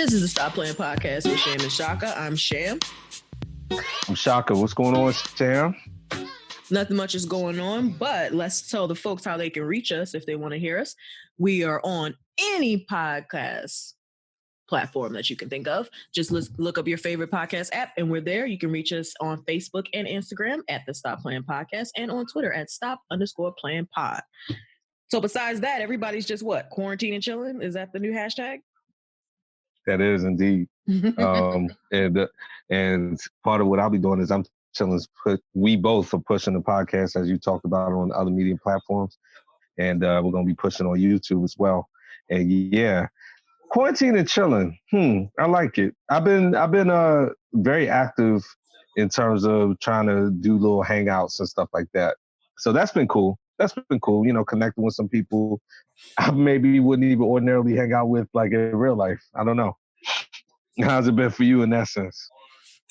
This is the Stop Playing Podcast with Sham and Shaka. I'm Sham. I'm Shaka. What's going on, Sham? Nothing much is going on, but let's tell the folks how they can reach us if they want to hear us. We are on any podcast platform that you can think of. Just look up your favorite podcast app, and we're there. You can reach us on Facebook and Instagram at the Stop Playing Podcast, and on Twitter at Stop_Playing Pod. So besides that, everybody's just what? Quarantine and chilling? Is that the new hashtag? That is indeed. And part of what I'll be doing is I'm chilling. We both are pushing the podcast, as you talked about, on other media platforms, and we're going to be pushing on YouTube as well. And yeah, quarantine and chilling. I like it. I've been very active in terms of trying to do little hangouts and stuff like that. So that's been cool. You know, connecting with some people I maybe wouldn't even ordinarily hang out with, like in real life. I don't know. How's it been for you in that sense?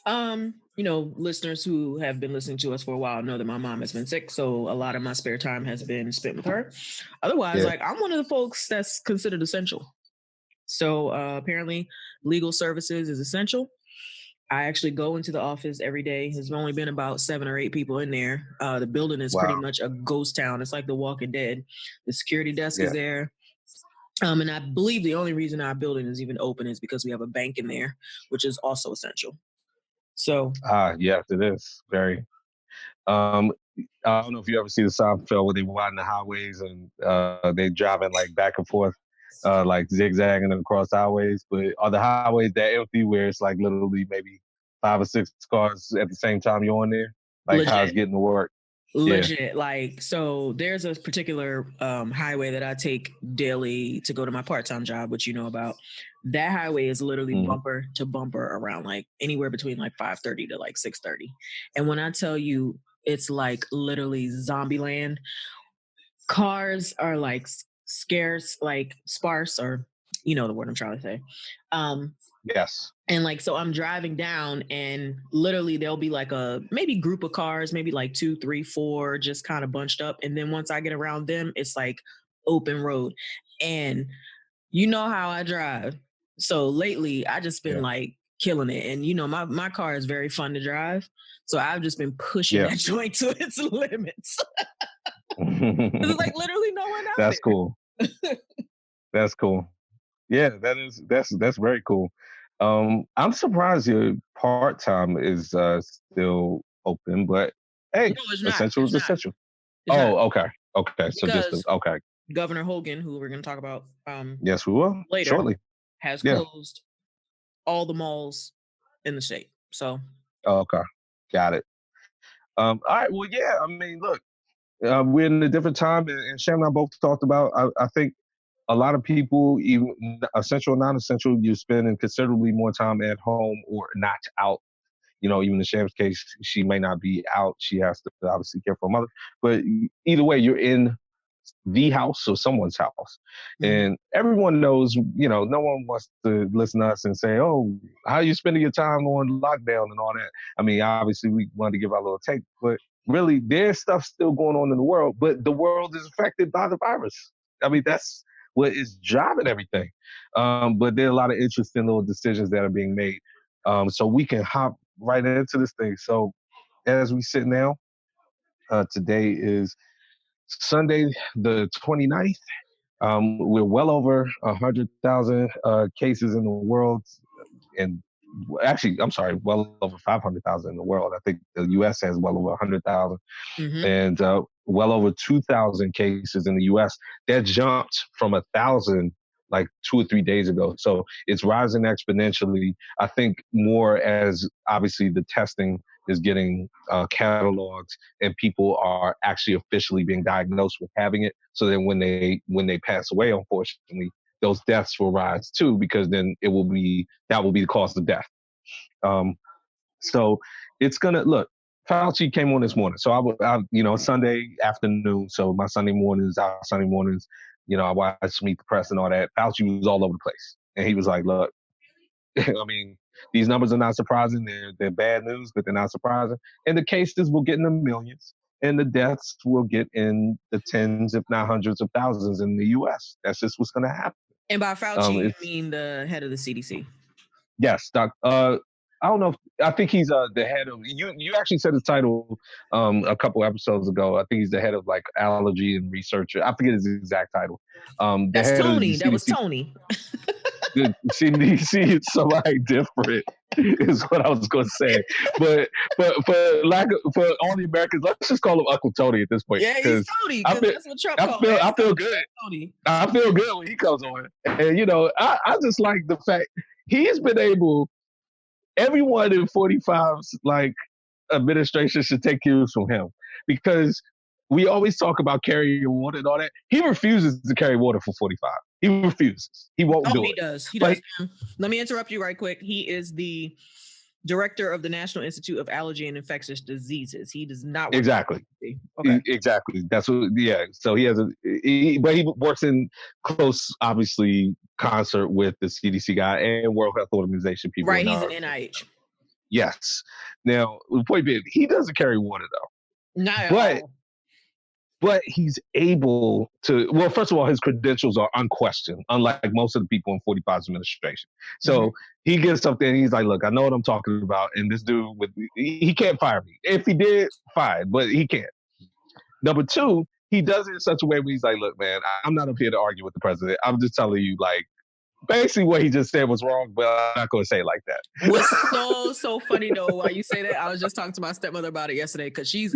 You know, listeners who have been listening to us for a while know that my mom has been sick, so a lot of my spare time has been spent with her. Otherwise, I'm one of the folks that's considered essential. So apparently legal services is essential. I actually go into the office every day. There's only been about 7 or 8 people in there. The building is pretty much a ghost town. It's like The Walking Dead. The security desk is there. And I believe the only reason our building is even open is because we have a bank in there, which is also essential. So. Yes, it is. Very. I don't know if you ever see the Seinfeld where they widen the highways and they driving like back and forth, like zigzagging across highways. But are the highways that empty where it's like literally maybe 5 or 6 cars at the same time you're on there? Like legit. How it's getting to work? Legit. Like, so there's a particular highway that I take daily to go to my part-time job, which you know about. That highway is literally bumper to bumper around like anywhere between like 5:30 to like 6:30. And when I tell you it's like literally zombie land, cars are like scarce, like sparse, or you know the word I'm trying to say. Yes. And like, so I'm driving down and literally there'll be like a maybe group of cars, maybe like 2, 3, 4, just kind of bunched up. And then once I get around them, it's like open road. And you know how I drive. So lately I just been like killing it. And you know, my car is very fun to drive. So I've just been pushing that joint to its limits. It's like literally no one out That's there. Cool. That's cool. Yeah, that's very cool. I'm surprised your part-time is still open, but hey, no, it's not. Essential is essential. Okay. So just okay. Governor Hogan, who we're going to talk about yes, we will later, shortly, has closed all the malls in the state. So okay, got it. All right, well, yeah, I mean, look, we're in a different time, and Sham and I both talked about, I think a lot of people, even essential or non-essential, you're spending considerably more time at home or not out. You know, even in Sham's case, she may not be out. She has to obviously care for her mother. But either way, you're in the house or someone's house. And everyone knows, you know, no one wants to listen to us and say, oh, how are you spending your time on lockdown and all that? I mean, obviously, we wanted to give our little take, but really, there's stuff still going on in the world, but the world is affected by the virus. I mean, that's what is driving everything. But there are a lot of interesting little decisions that are being made. So we can hop right into this thing. So as we sit now, today is Sunday, the 29th. We're well over 100,000 cases in the world. And actually, I'm sorry, well over 500,000 in the world. I think the U.S. has well over 100,000. And well over 2,000 cases in the U.S. That jumped from 1,000 like 2 or 3 days ago. So it's rising exponentially. I think more as obviously the testing is getting cataloged and people are actually officially being diagnosed with having it. So then when they pass away, unfortunately, those deaths will rise too, because then that will be the cause of death. So it's gonna look. Fauci came on this morning, so I Sunday afternoon. So my Sunday mornings, I watched Meet the Press and all that. Fauci was all over the place, and he was like, "Look, I mean, these numbers are not surprising. They're bad news, but they're not surprising. And the cases will get in the millions, and the deaths will get in the tens, if not hundreds of thousands in the U.S. That's just what's going to happen." And by Fauci, you mean the head of the CDC? Yes, doc. I don't know. I think he's the head of. You actually said his title a couple episodes ago. I think he's the head of like allergy and researcher. I forget his exact title. The That's head Tony. of the That was CDC. Tony. The CDC is somebody different, is what I was going to say. But for all the Americans, let's just call him Uncle Tony at this point. Yeah, he's Tony because that's what Trump called him. I feel good. Tony. I feel good when he comes on, and I just like the fact he's been able. Everyone in 45's like administration should take cues from him, because we always talk about carrying water and all that. He refuses to carry water for 45. He refuses. He won't do it. He does. He does. Let me interrupt you right quick. He is the director of the National Institute of Allergy and Infectious Diseases. He does not work. Exactly. Okay. Exactly. That's what. Yeah. So he has but he works in close, obviously, concert with the CDC guy and World Health Organization people. Right. He's an NIH. Yes. Now, the point being, he doesn't carry water though. Not at all. But he's able to. Well, first of all, his credentials are unquestioned, unlike most of the people in 45's administration. So he gets up there and he's like, "Look, I know what I'm talking about, and this dude he can't fire me. If he did, fine, but he can't." Number two, he does it in such a way where he's like, "Look, man, I'm not up here to argue with the president. I'm just telling you, like, basically what he just said was wrong, but I'm not going to say it like that." What's so funny though, why you say that? I was just talking to my stepmother about it yesterday, because she's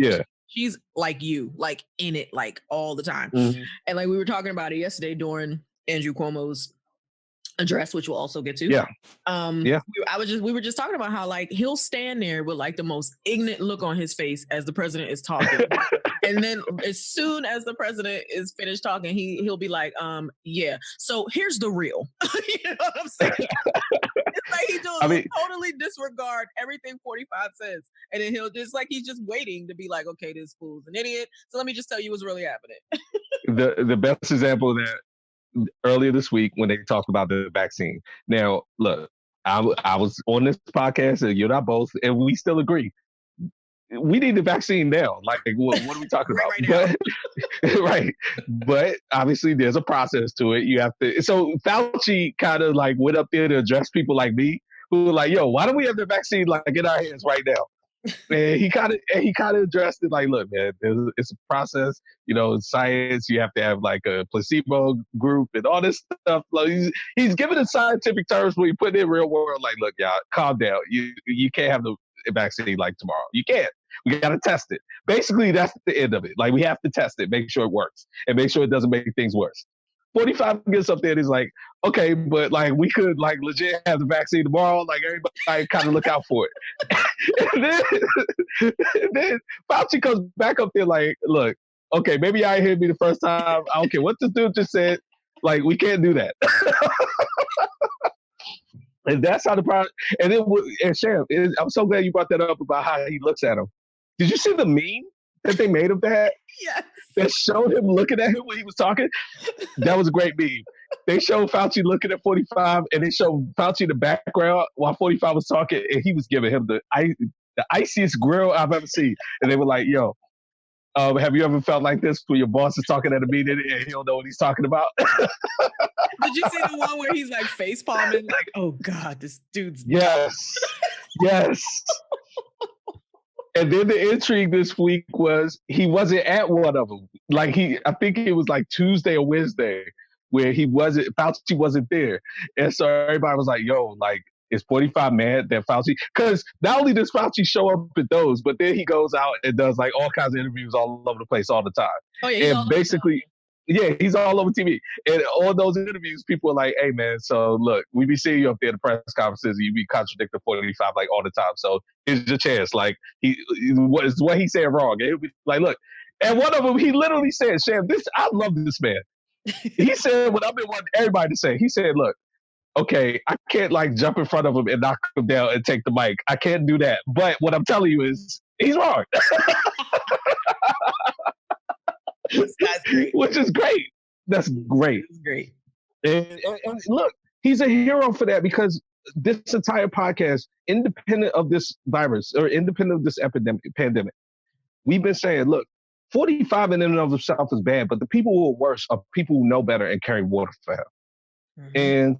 like you, like in it, like all the time. And like we were talking about it yesterday during Andrew Cuomo's address, which we'll also get to. We were just talking about how like he'll stand there with like the most ignorant look on his face as the president is talking. And then as soon as the president is finished talking, he'll be like, yeah, so here's the real. You know what I'm saying? It's like he just totally disregard everything 45 says. And then he'll just like, he's just waiting to be like, okay, this fool's an idiot. So let me just tell you what's really happening. The best example of that earlier this week when they talked about the vaccine. Now, look, I was on this podcast, and you and I both, and we still agree. We need the vaccine now. Like, what are we talking about? Right. But obviously, there's a process to it. You have to. So Fauci kind of like went up there to address people like me who were like, "Yo, why don't we have the vaccine like in our hands right now?" And he kind of addressed it like, "Look, man, it's a process. You know, science. You have to have like a placebo group and all this stuff." Like, he's giving it scientific terms, but he put it in real world. Like, look, y'all, calm down. You can't have the vaccine like tomorrow. You can't. We got to test it. Basically, that's the end of it. Like, we have to test it, make sure it works, and make sure it doesn't make things worse. 45 gets up there and he's like, okay, but like we could like legit have the vaccine tomorrow. Like, everybody kind of look out for it. and then Fauci comes back up there like, look, okay, maybe I heard me the first time. I don't care what this dude just said. Like, we can't do that. And that's how the problem. And Sham, I'm so glad you brought that up about how he looks at him. Did you see the meme that they made of that? Yes. That showed him looking at him when he was talking? That was a great meme. They showed Fauci looking at 45, and they showed Fauci in the background while 45 was talking, and he was giving him the iciest grill I've ever seen. And they were like, yo, have you ever felt like this when your boss is talking at a meeting and he don't know what he's talking about? Did you see the one where he's like face palming? Like, oh God, this dude's yes. And then the intrigue this week was he wasn't at one of them. Like I think it was like Tuesday or Wednesday where Fauci wasn't there. And so everybody was like, yo, like, is 45 mad that Fauci? Because not only does Fauci show up at those, but then he goes out and does like all kinds of interviews all over the place all the time. Oh, yeah, and basically, he's all over TV. And all those interviews, people are like, hey, man, so look, we be seeing you up there at the press conferences, you be contradicting 45 like all the time. So here's your chance. Like, what he said wrong. And he'll be like, look, and one of them, he literally said, Sham, I love this man. He said what I've been wanting everybody to say. He said, look, okay, I can't like jump in front of him and knock him down and take the mic. I can't do that. But what I'm telling you is he's wrong. This guy's great. Which is great. That's great. It's great. And look, he's a hero for that, because this entire podcast, independent of this virus or independent of this pandemic, we've been saying, look, 45 in and of itself is bad, but the people who are worse are people who know better and carry water for him. Mm-hmm. And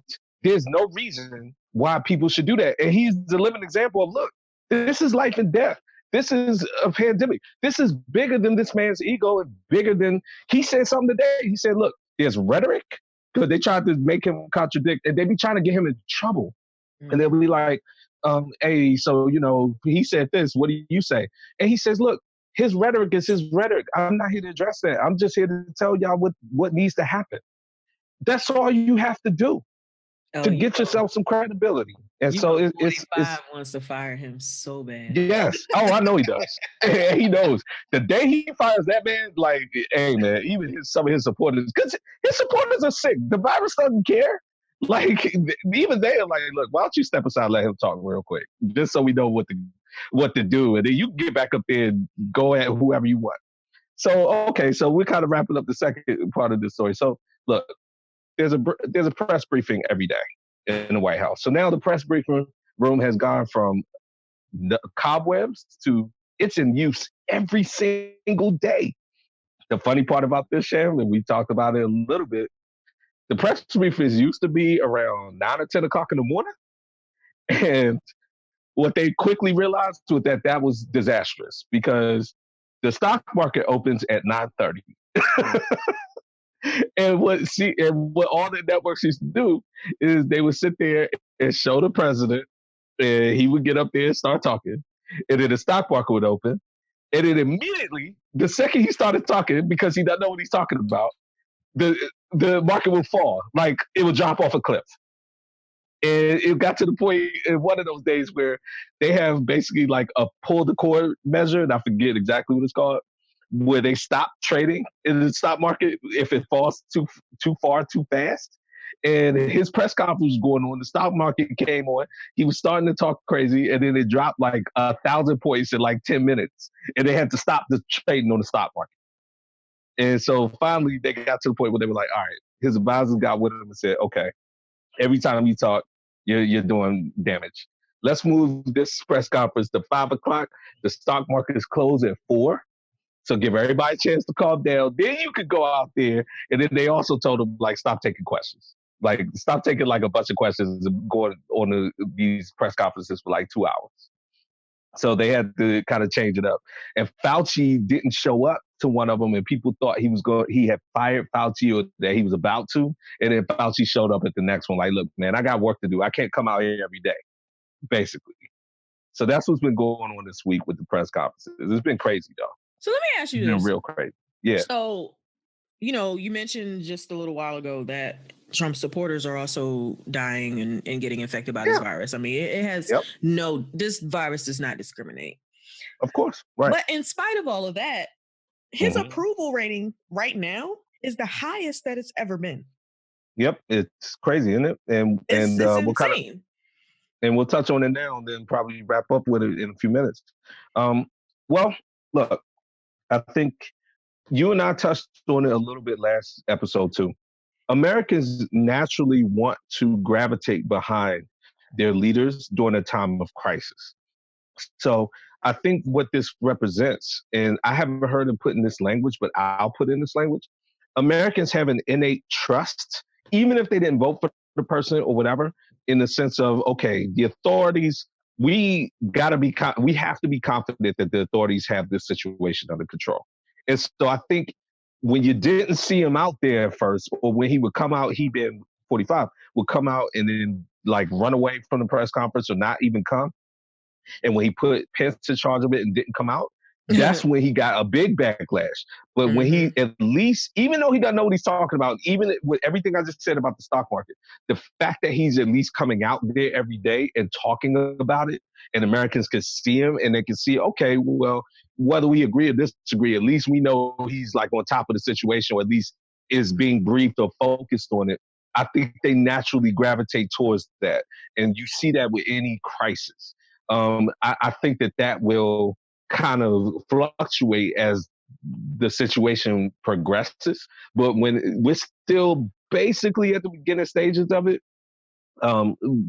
there's no reason why people should do that. And he's the living example of, look, this is life and death. This is a pandemic. This is bigger than this man's ego and bigger than, he said something today. He said, look, there's rhetoric, because they tried to make him contradict, and they be trying to get him in trouble. And they'll be like, hey, so, he said this, what do you say? And he says, look, his rhetoric is his rhetoric. I'm not here to address that. I'm just here to tell y'all what needs to happen. That's all you have to do to get yourself some credibility. And so it's wants to fire him so bad. Yes. Oh, I know he does. He knows. The day he fires that man, like, hey, man, even some of his supporters, because his supporters are sick. The virus doesn't care. Like, even they are like, look, why don't you step aside and let him talk real quick, just so we know what to do. And then you can get back up there and go at whoever you want. So, okay, so we're kind of wrapping up the second part of this story. So, look, there's a press briefing every day in the White House. So now the press briefing room has gone from cobwebs to it's in use every single day. The funny part about this, Sham, and we talked about it a little bit, the press briefings used to be around 9 or 10 o'clock in the morning. And what they quickly realized was that was disastrous, because the stock market opens at 9:30. And what all the networks used to do is they would sit there and show the president, and he would get up there and start talking, and then the stock market would open, and then immediately, the second he started talking, because he doesn't know what he's talking about, the market would fall, like it would drop off a cliff. And it got to the point in one of those days where they have basically like a pull the cord measure, and I forget exactly what it's called, where they stop trading in the stock market if it falls too far, too fast. And his press conference was going on. The stock market came on. He was starting to talk crazy, and then it dropped like 1,000 points in like 10 minutes. And they had to stop the trading on the stock market. And so finally, they got to the point where they were like, all right, his advisors got with him and said, okay, every time you talk, you're doing damage. Let's move this press conference to 5 o'clock. The stock market is closed at 4. So give everybody a chance to calm down. Then you could go out there. And then they also told him, like, stop taking questions. Like, stop taking, like, a bunch of questions and going on these press conferences for, like, 2 hours. So they had to kind of change it up. And Fauci didn't show up to one of them, and people thought he had fired Fauci, or that he was about to. And then Fauci showed up at the next one, like, look, man, I got work to do. I can't come out here every day, basically. So that's what's been going on this week with the press conferences. It's been crazy, though. So let me ask you this. It's been real crazy. Yeah. So, you mentioned just a little while ago that Trump supporters are also dying and getting infected by this virus. I mean, it has this virus does not discriminate. Of course. Right. But in spite of all of that, his approval rating right now is the highest that it's ever been. Yep. It's crazy, isn't it? And it's insane. And we'll touch on it now and then probably wrap up with it in a few minutes. Well, look, I think you and I touched on it a little bit last episode too. Americans naturally want to gravitate behind their leaders during a time of crisis. So I think what this represents, and I haven't heard him put in this language, but I'll put in this language, Americans have an innate trust, even if they didn't vote for the person or whatever, in the sense of, okay, the authorities, we have to be confident that the authorities have this situation under control. And so I think when you didn't see him out there first, or when he would come out, he been 45, would come out and then like run away from the press conference or not even come. And when he put Pence in charge of it and didn't come out, that's when he got a big backlash. But when he, at least, even though he doesn't know what he's talking about, even with everything I just said about the stock market, the fact that he's at least coming out there every day and talking about it, and Americans can see him and they can see, okay, well, whether we agree or disagree, at least we know he's like on top of the situation, or at least is being briefed or focused on it. I think they naturally gravitate towards that. And you see that with any crisis. I think that will kind of fluctuate as the situation progresses. But when we're still basically at the beginning stages of it,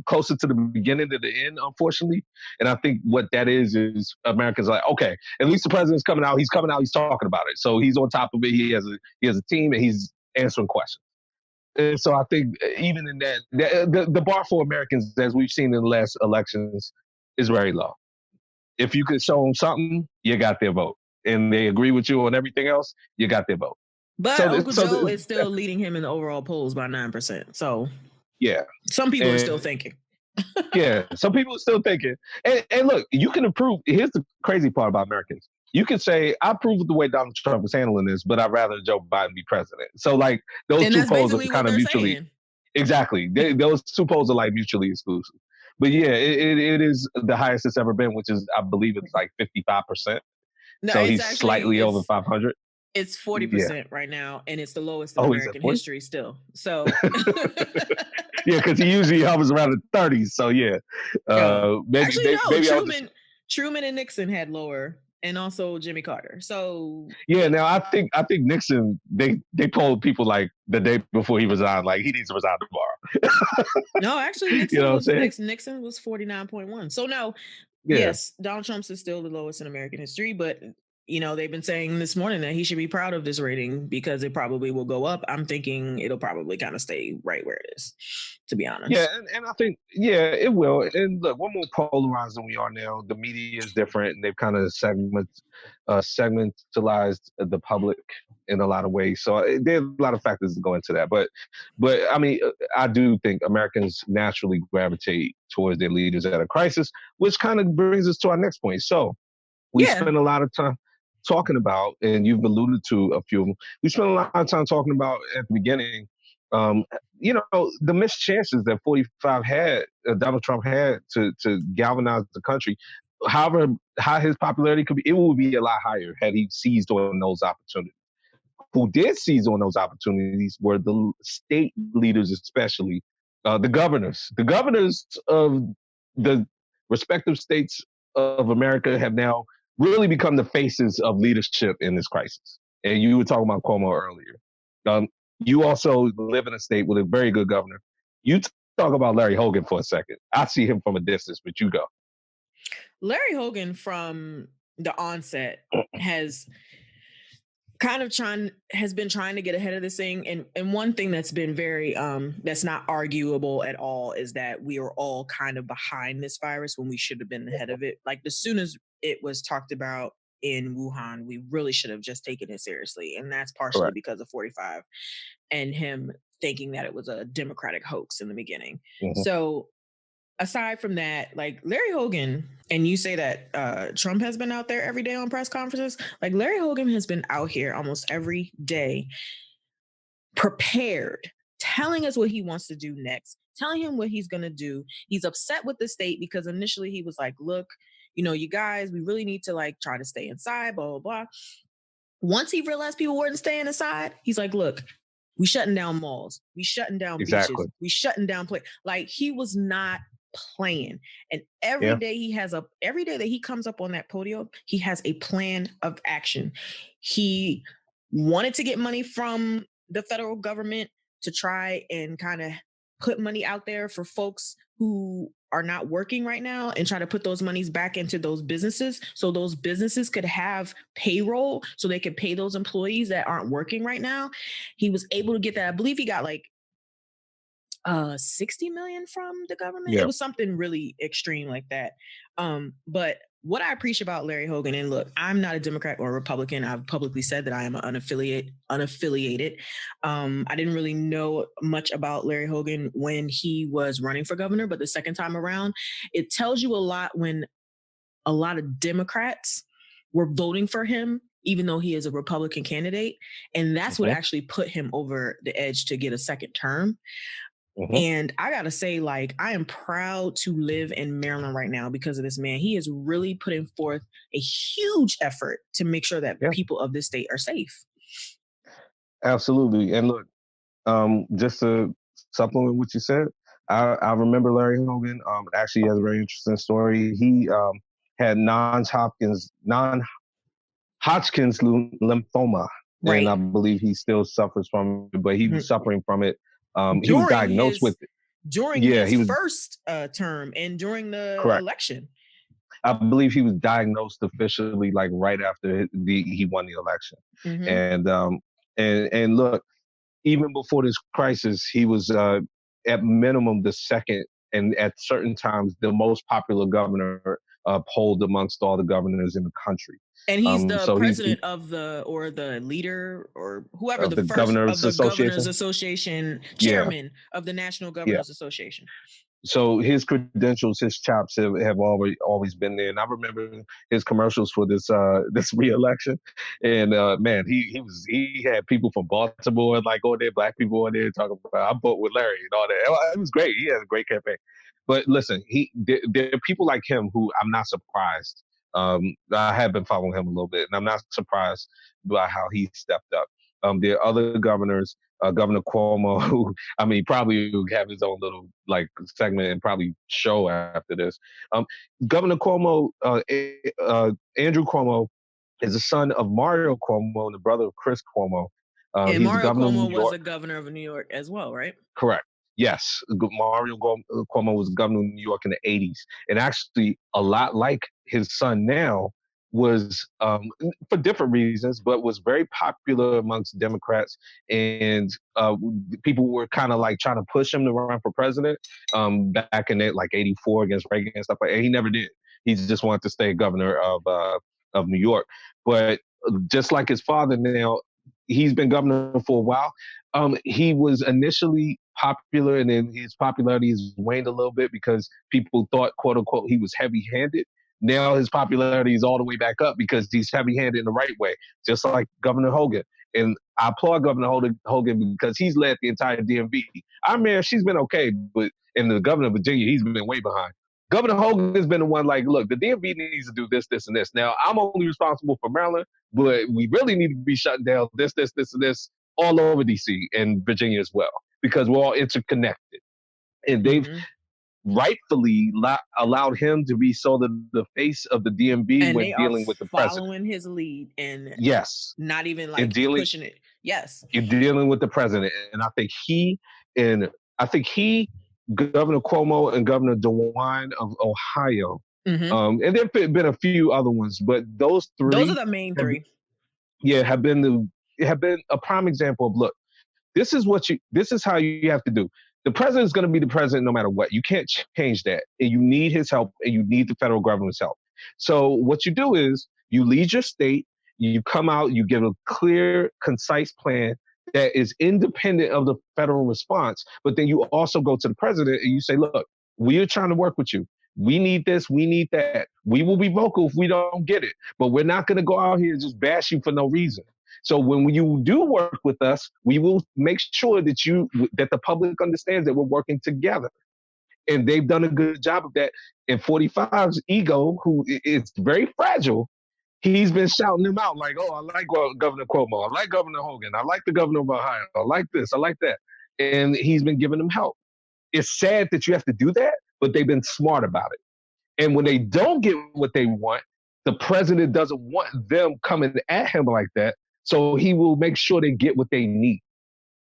closer to the beginning than the end, unfortunately. And I think what that is Americans are like, okay, at least the president's coming out. He's coming out. He's talking about it. So he's on top of it. He has a team, and he's answering questions. And so I think even in that, the bar for Americans, as we've seen in the last elections, is very low. If you could show them something, you got their vote, and they agree with you on everything else, you got their vote. But Uncle Joe is still leading him in the overall polls by 9%. So yeah, some people are still thinking. Yeah, some people are still thinking. And look, you can approve. Here's the crazy part about Americans. You can say, I approve of the way Donald Trump is handling this, but I'd rather Joe Biden be president. So, like, those two polls are kind of mutually. Saying. Exactly. Those two polls are like mutually exclusive. But yeah, it is the highest it's ever been, which is, I believe it's like 55%. No, so he's slightly over 500. It's 40% right now, and it's the lowest in American history still. So. Yeah, because he usually hovers around the 30s. So yeah, maybe Truman and Nixon had lower, and also Jimmy Carter. So yeah, now I think Nixon they told people like the day before he resigned, like he needs to resign tomorrow. No, actually, Nixon was 49.1. So no, yes, Donald Trump's is still the lowest in American history, but. They've been saying this morning that he should be proud of this rating because it probably will go up. I'm thinking it'll probably kind of stay right where it is, to be honest. Yeah, and I think, it will. And look, we're more polarized than we are now. The media is different, and they've kind of segmentalized the public in a lot of ways. So there are a lot of factors that go into that. But I mean, I do think Americans naturally gravitate towards their leaders at a crisis, which kind of brings us to our next point. So we spend a lot of time talking about, and you've alluded to a few of them, we spent a lot of time talking about at the beginning, the missed chances that Donald Trump had to galvanize the country. However, how his popularity could be, it would be a lot higher had he seized on those opportunities. Who did seize on those opportunities were the state leaders, especially the governors. The governors of the respective states of America have now really become the faces of leadership in this crisis. And you were talking about Cuomo earlier. You also live in a state with a very good governor. You talk about Larry Hogan for a second. I see him from a distance, but you go. Larry Hogan from the onset has been trying to get ahead of this thing. And one thing that's been very, that's not arguable at all is that we are all kind of behind this virus when we should have been ahead of it. Like as soon as it was talked about in Wuhan, we really should have just taken it seriously. And that's partially because of 45 and him thinking that it was a Democratic hoax in the beginning. Mm-hmm. So aside from that, like Larry Hogan, and you say that Trump has been out there every day on press conferences, like Larry Hogan has been out here almost every day prepared, telling us what he wants to do next, telling him what he's going to do. He's upset with the state because initially he was like, look, you guys, we really need to like try to stay inside, blah, blah, blah. Once he realized people weren't staying inside, he's like, look, we shutting down malls. We shutting down beaches. We shutting down like he was not playing. And every day that he comes up on that podium, he has a plan of action. He wanted to get money from the federal government to try and kind of put money out there for folks who are not working right now and try to put those monies back into those businesses so those businesses could have payroll so they could pay those employees that aren't working right now. He was able to get that. I believe he got like 60 million from the government. It was something really extreme like that. But what I appreciate about Larry Hogan, and look, I'm not a Democrat or a Republican. I've publicly said that I am unaffiliated. I didn't really know much about Larry Hogan when he was running for governor, but the second time around, it tells you a lot when a lot of Democrats were voting for him, even though he is a Republican candidate. And that's what actually put him over the edge to get a second term. Mm-hmm. And I got to say, like, I am proud to live in Maryland right now because of this man. He is really putting forth a huge effort to make sure that people of this state are safe. Absolutely. And look, just to supplement what you said, I remember Larry Hogan actually has a very interesting story. He had non-Hodgkin's lymphoma. Right. And I believe he still suffers from it, but he was suffering from it. He was diagnosed with it during his first term and during the election. I believe he was diagnosed officially like right after he won the election. Mm-hmm. And look, even before this crisis, he was at minimum the second, and at certain times the most popular governor polled amongst all the governors in the country. And he's the president of the leader or whoever the Governors Association, chairman of the National Governors Association. So his credentials, his chops have always been there. And I remember his commercials for this re-election. And man, he had people from Baltimore like on there, black people on there talking about I vote with Larry and all that. It was great. He had a great campaign. But listen, there are people like him who I'm not surprised. I have been following him a little bit, and I'm not surprised by how he stepped up. There are other governors, Governor Cuomo, who, I mean, probably will have his own little like segment and probably show after this. Governor Cuomo, Andrew Cuomo, is the son of Mario Cuomo and the brother of Chris Cuomo. And Mario Cuomo was a governor of New York as well, right? Correct. Yes, Mario Cuomo was governor of New York in the 80s. And actually, a lot like his son now, was for different reasons, but was very popular amongst Democrats, and people were kind of like trying to push him to run for president back in like '84 against Reagan and stuff like that. He never did. He just wanted to stay governor of New York. But just like his father now, he's been governor for a while. He was initially popular, and then his popularity has waned a little bit because people thought, quote unquote, he was heavy-handed. Now his popularity is all the way back up because he's heavy-handed in the right way, just like Governor Hogan. And I applaud Governor Hogan because he's led the entire DMV. Our mayor, she's been okay, but in the governor of Virginia, he's been way behind. Governor Hogan's been the one like, look, the DMV needs to do this, this, and this. Now, I'm only responsible for Maryland, but we really need to be shutting down this, and this all over D.C. and Virginia as well, because we're all interconnected. And they've rightfully allowed him to be the face of the DMV and when dealing with the president. Following his lead and not even like pushing it. Yes. You're dealing with the president. And I think he, Governor Cuomo and Governor DeWine of Ohio, and there have been a few other ones, but those are the main three. Have been a prime example of, look, this is how you have to do. The president is going to be the president no matter what. You can't change that. And you need his help, and you need the federal government's help. So what you do is you lead your state, you come out, you give a clear, concise plan that is independent of the federal response. But then you also go to the president and you say, look, we are trying to work with you. We need this, we need that. We will be vocal if we don't get it, but we're not going to go out here and just bash you for no reason. So when you do work with us, we will make sure that the public understands that we're working together. And they've done a good job of that. And 45's ego, who is very fragile, he's been shouting them out like, oh, I like Governor Cuomo. I like Governor Hogan. I like the governor of Ohio. I like this. I like that. And he's been giving them help. It's sad that you have to do that, but they've been smart about it. And when they don't get what they want, the president doesn't want them coming at him like that. So he will make sure they get what they need.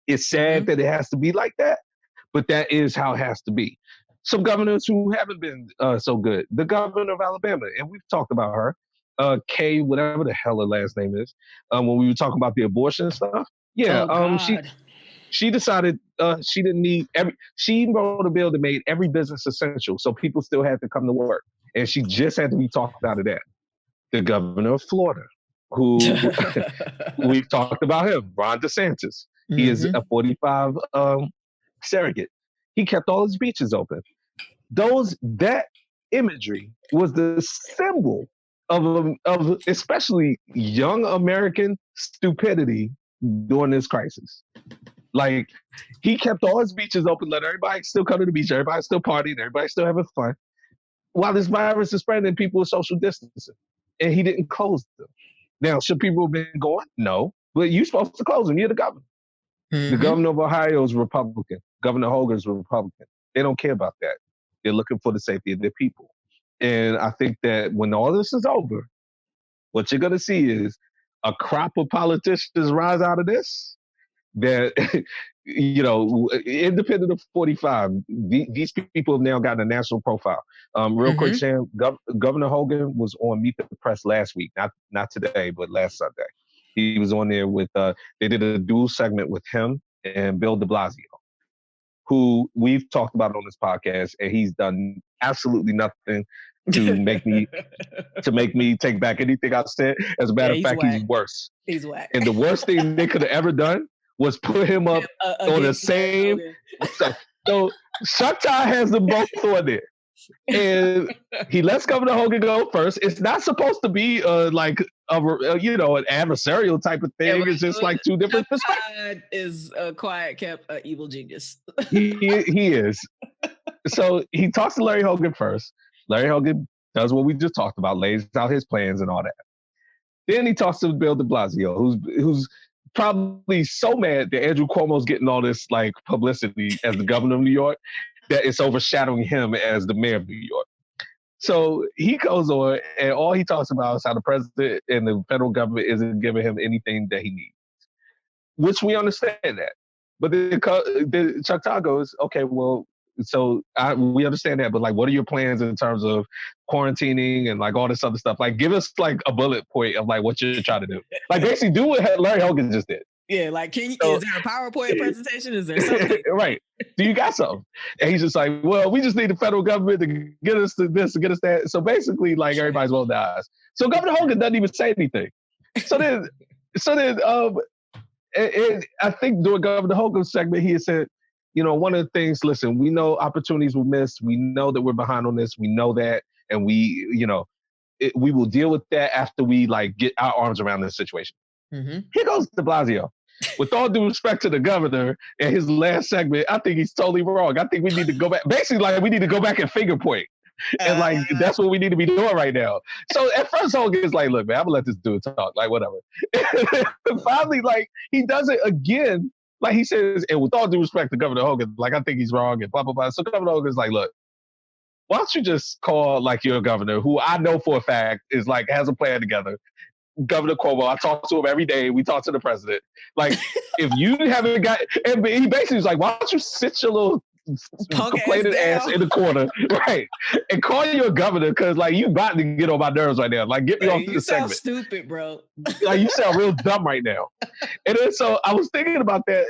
It's sad that it has to be like that, but that is how it has to be. Some governors who haven't been so good. The governor of Alabama, and we've talked about her, Kay, whatever the hell her last name is, when we were talking about the abortion stuff. Yeah, she decided she didn't need she wrote a bill that made every business essential, so people still had to come to work. And she just had to be talked out of that. The governor of Florida, who we've talked about him, Ron DeSantis. He is a 45 surrogate. He kept all his beaches open. That imagery was the symbol of especially young American stupidity during this crisis. Like, he kept all his beaches open, let everybody still come to the beach, everybody still partying, everybody still having fun, while this virus is spreading and people are social distancing. And he didn't close them. Now, should people have been going? No. But you're supposed to close them. You're the governor. The governor of Ohio is Republican. Governor Hogan's Republican. They don't care about that. They're looking for the safety of their people. And I think that when all this is over, what you're going to see is a crop of politicians rise out of this that, independent of 45, these people have now gotten a national profile. Real quick, Sam, Governor Hogan was on Meet the Press last week, not today, but last Sunday. He was on there with, they did a dual segment with him and Bill de Blasio, who we've talked about on this podcast, and he's done absolutely nothing to make me take back anything I said. As a matter of fact, he's worse. He's whack. And the worst thing they could have ever done was put him up on the same. So Chuck has them both on there. And he lets Governor Hogan go first. It's not supposed to be an adversarial type of thing. It's just like two different perspectives. Is a quiet, kept evil genius. he is. So he talks to Larry Hogan first. Larry Hogan does what we just talked about, lays out his plans and all that. Then he talks to Bill de Blasio, who's probably so mad that Andrew Cuomo's getting all this like publicity as the governor of New York that it's overshadowing him as the mayor of New York. So he goes on, and all he talks about is how the president and the federal government isn't giving him anything that he needs, which we understand that. But then Chuck Todd goes, okay, well, so we understand that, but like, what are your plans in terms of quarantining and like all this other stuff? Like, give us like a bullet point of like what you're trying to do. Like, basically, do what Larry Hogan just did. Yeah, like, is there a PowerPoint presentation? Is there something? Right. Do you got something? And he's just like, well, we just need the federal government to get us to this, to get us that. So basically, like, everybody's rolling their eyes. So Governor Hogan doesn't even say anything. So then, I think during Governor Hogan's segment, he had said, you know, one of the things, listen, we know opportunities were missed. We know that we're behind on this. We know that. And we will deal with that after we like get our arms around this situation. Mm-hmm. Here goes de Blasio. With all due respect to the governor and his last segment, I think he's totally wrong. I think we need to go back. Basically, like, we need to go back and finger point. And like, that's what we need to be doing right now. So at first, Hogan's like, look, man, I'm gonna let this dude talk. Like, whatever. And finally, like, he does it again. Like he says, and with all due respect to Governor Hogan, like, I think he's wrong and blah, blah, blah. So Governor Hogan's like, look, why don't you just call like your governor, who I know for a fact is like, has a plan together. Governor Cuomo, I talk to him every day. We talk to the president. Like, if you haven't got, and he basically was like, why don't you sit your little complaining ass in the corner, right, and call your governor, because like, you about to get on my nerves right now. Like, get me off the segment. You sound stupid, bro. Like, you sound real dumb right now. And then so I was thinking about that.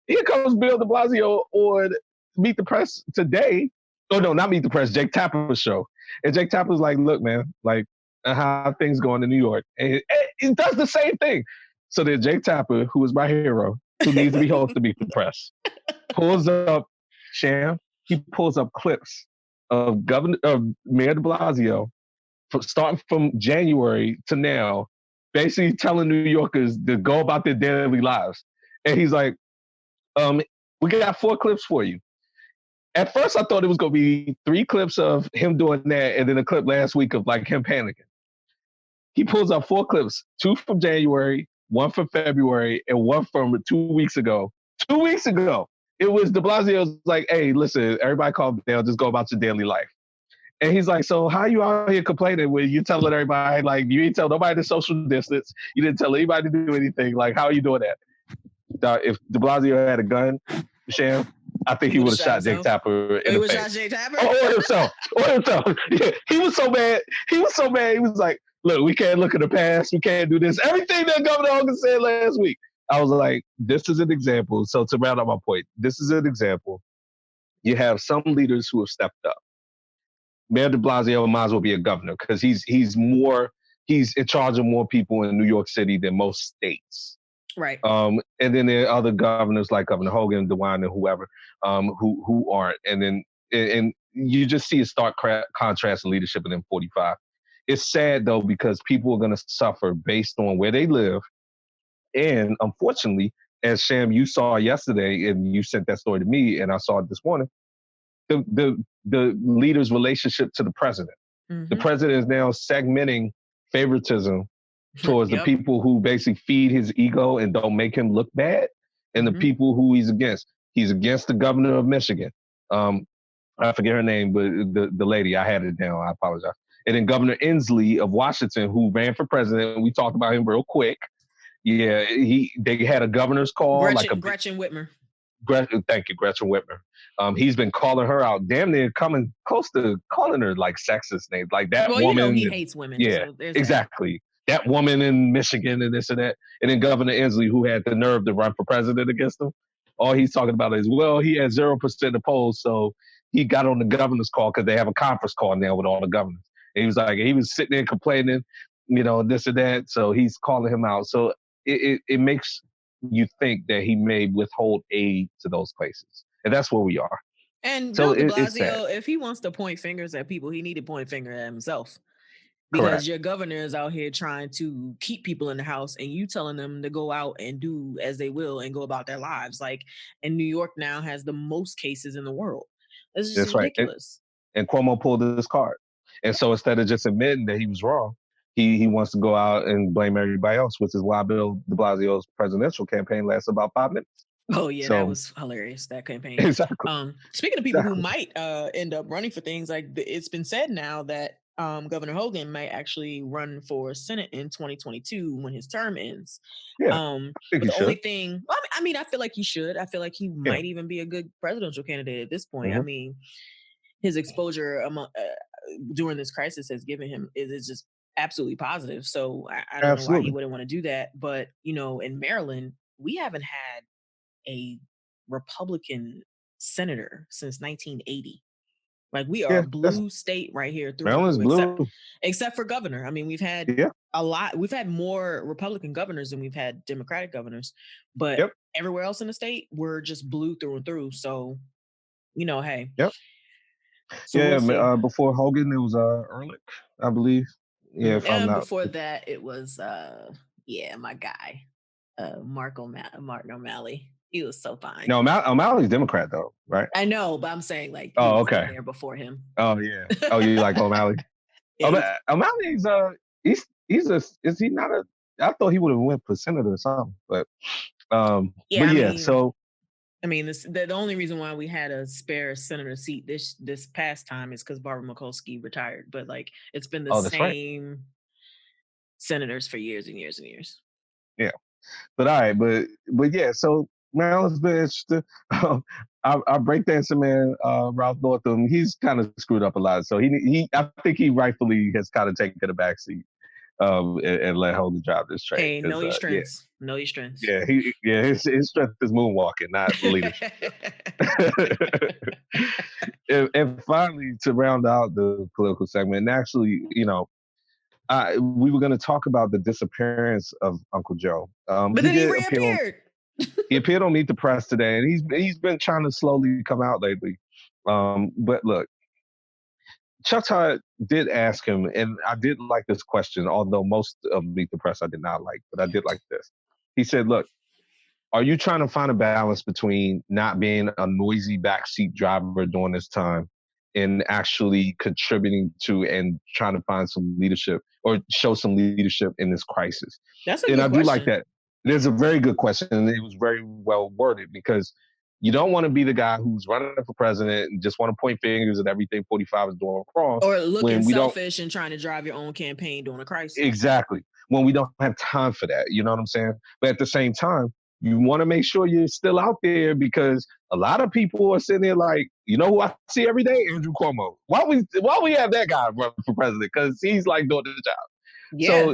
Here comes Bill de Blasio on Meet the Press today. Oh no, not Meet the Press, Jake Tapper's show. And Jake Tapper's like, look, man, like, how things going in New York. And it does the same thing. So then Jake Tapper, who is my hero, who needs to be hosted to Meet the Press, pulls up, he pulls up clips of Mayor de Blasio starting from January to now, basically telling New Yorkers to go about their daily lives. And he's like, we got 4 clips for you. At first, I thought it was going to be 3 clips of him doing that and then a clip last week of like him panicking. He pulls up 4 clips, 2 from January, 1 from February, and 1 from 2 weeks ago. 2 weeks ago, it was de Blasio's like, hey, listen, everybody calm down, just go about your daily life. And he's like, so how you out here complaining when you telling everybody, like, you didn't tell nobody to social distance, you didn't tell anybody to do anything, like, how are you doing that? If de Blasio had a gun, Sham, I think he would have shot Jake Tapper in the face. He would have shot Jake Tapper? Or himself. Yeah, he was so mad. He was like, look, we can't look at the past. We can't do this. Everything that Governor Hogan said last week. I was like, this is an example. So to round out my point, this is an example. You have some leaders who have stepped up. Mayor de Blasio might as well be a governor because he's in charge of more people in New York City than most states. Right. And then there are other governors like Governor Hogan, DeWine, and whoever who aren't. And you just see a stark contrast in leadership in M45. It's sad though because people are going to suffer based on where they live. And unfortunately, as Sham, you saw yesterday, and you sent that story to me, and I saw it this morning, the leader's relationship to the president. Mm-hmm. The president is now segmenting favoritism towards the people who basically feed his ego and don't make him look bad, and the people who he's against. He's against the governor of Michigan. I forget her name, but the lady, I had it down. I apologize. And then Governor Inslee of Washington, who ran for president. We talked about him real quick. Yeah, they had a governor's call. Gretchen Whitmer. Thank you, Gretchen Whitmer. He's been calling her out, damn near coming close to calling her like sexist names, like that woman. You know he hates women. Yeah, so exactly. That woman in Michigan and this and that. And then Governor Inslee, who had the nerve to run for president against him. all he's talking about is, well, he had 0% opposed, so he got on the governor's call because they have a conference call now with all the governors. And he was like, he was sitting there complaining, this or that. So he's calling him out. So it makes you think that he may withhold aid to those places. And that's where we are. And so Bill de it's sad. Blasio, if he wants to point fingers at people, he need to point finger at himself. Because Correct. your governor is out here trying to keep people in the house and you telling them to go out and do as they will and go about their lives. Like, and New York now has the most cases in the world. This is That's ridiculous. Right. And Cuomo pulled this card. And so instead of just admitting that he was wrong, he wants to go out and blame everybody else, which is why Bill de Blasio's presidential campaign lasts about 5 minutes. Oh yeah, that was hilarious, that campaign. Exactly. Speaking of people who might end up running for things, like it's been said now that Governor Hogan might actually run for Senate in 2022 when his term ends. Yeah, but the only thing, I mean, I feel like he should. I feel like he might even be a good presidential candidate at this point. I mean, his exposure during this crisis has given him is just absolutely positive. So I don't know why he wouldn't want to do that. But in Maryland, we haven't had a Republican senator since 1980. Like we are a blue state right here through. Maryland's blue. Except for governor. I mean, we've had a lot. We've had more Republican governors than we've had Democratic governors. But everywhere else in the state, we're just blue through and through. So, hey. Yep. So before Hogan, it was Ehrlich, I believe. Yeah, if I'm not. Before that, it was my guy, Mark O'Malley. He was so fine. No, O'Malley's Democrat though, right? I know, but I'm saying like he was there before him. Oh yeah. Oh, you like O'Malley? O'Malley's is he not a? I thought he would have went for senator or something, but so. I mean, the only reason why we had a spare senator seat this past time is because Barbara Mikulski retired. But like, it's been the same senators for years and years and years. Yeah, but all right, but yeah. So Maryland's been interesting. Our breakdancer man, Ralph Northam, he's kind of screwed up a lot. So I think he rightfully has kind of taken the backseat. And let Hogan drive this train. Hey, know your strengths. Know your strengths. Yeah, his strength is moonwalking, not leadership. and finally, to round out the political segment, and actually, we were going to talk about the disappearance of Uncle Joe. But then he reappeared. He appeared on Meet the Press today, and he's been trying to slowly come out lately. But look, Chuck Todd did ask him, and I did like this question, although most of Meet the Press I did not like, but I did like this. He said, look, are you trying to find a balance between not being a noisy backseat driver during this time and actually contributing to and trying to find some leadership or show some leadership in this crisis? That's a good question. Do like that. There's a very good question, and it was very well worded because you don't want to be the guy who's running for president and just want to point fingers at everything 45 is doing wrong. Or looking selfish and trying to drive your own campaign during a crisis. Exactly. When we don't have time for that. You know what I'm saying? But at the same time, you want to make sure you're still out there because a lot of people are sitting there like, who I see every day? Andrew Cuomo. Why we have that guy run for president? Because he's like doing the job. Yeah.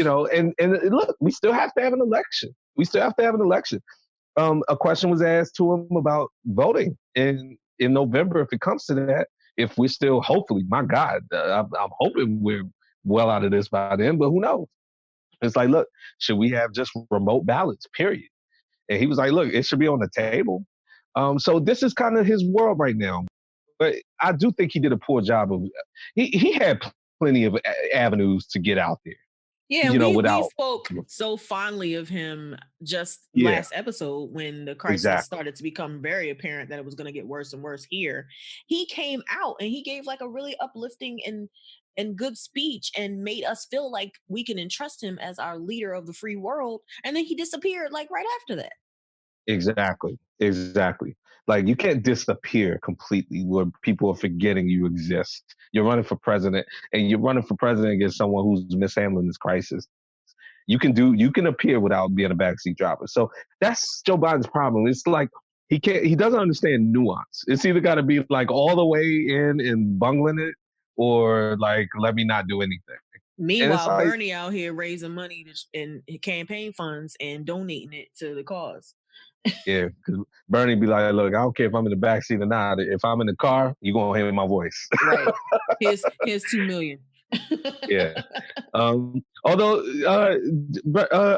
So, and look, we still have to have an election. A question was asked to him about voting in November, if it comes to that, if we're still, hopefully, my God, I'm hoping we're well out of this by then, but who knows? It's like, look, should we have just remote ballots, period? And he was like, look, it should be on the table. So this is kind of his world right now. But I do think he did a poor job of, he had plenty of avenues to get out there. Yeah, we spoke so fondly of him just last episode when the crisis started to become very apparent that it was going to get worse and worse here. He came out and he gave like a really uplifting and good speech and made us feel like we can entrust him as our leader of the free world. And then he disappeared like right after that. Exactly. Like you can't disappear completely where people are forgetting you exist. You're running for president and you're running for president against someone who's mishandling this crisis. You can appear without being a backseat driver. So that's Joe Biden's problem. It's like he doesn't understand nuance. It's either got to be like all the way in and bungling it or like, let me not do anything. Meanwhile, Bernie out here raising money in campaign funds and donating it to the cause. Yeah, because Bernie be like, look, I don't care if I'm in the backseat or not. If I'm in the car, you're going to hear my voice. Right. Here's $2 million. Yeah. Although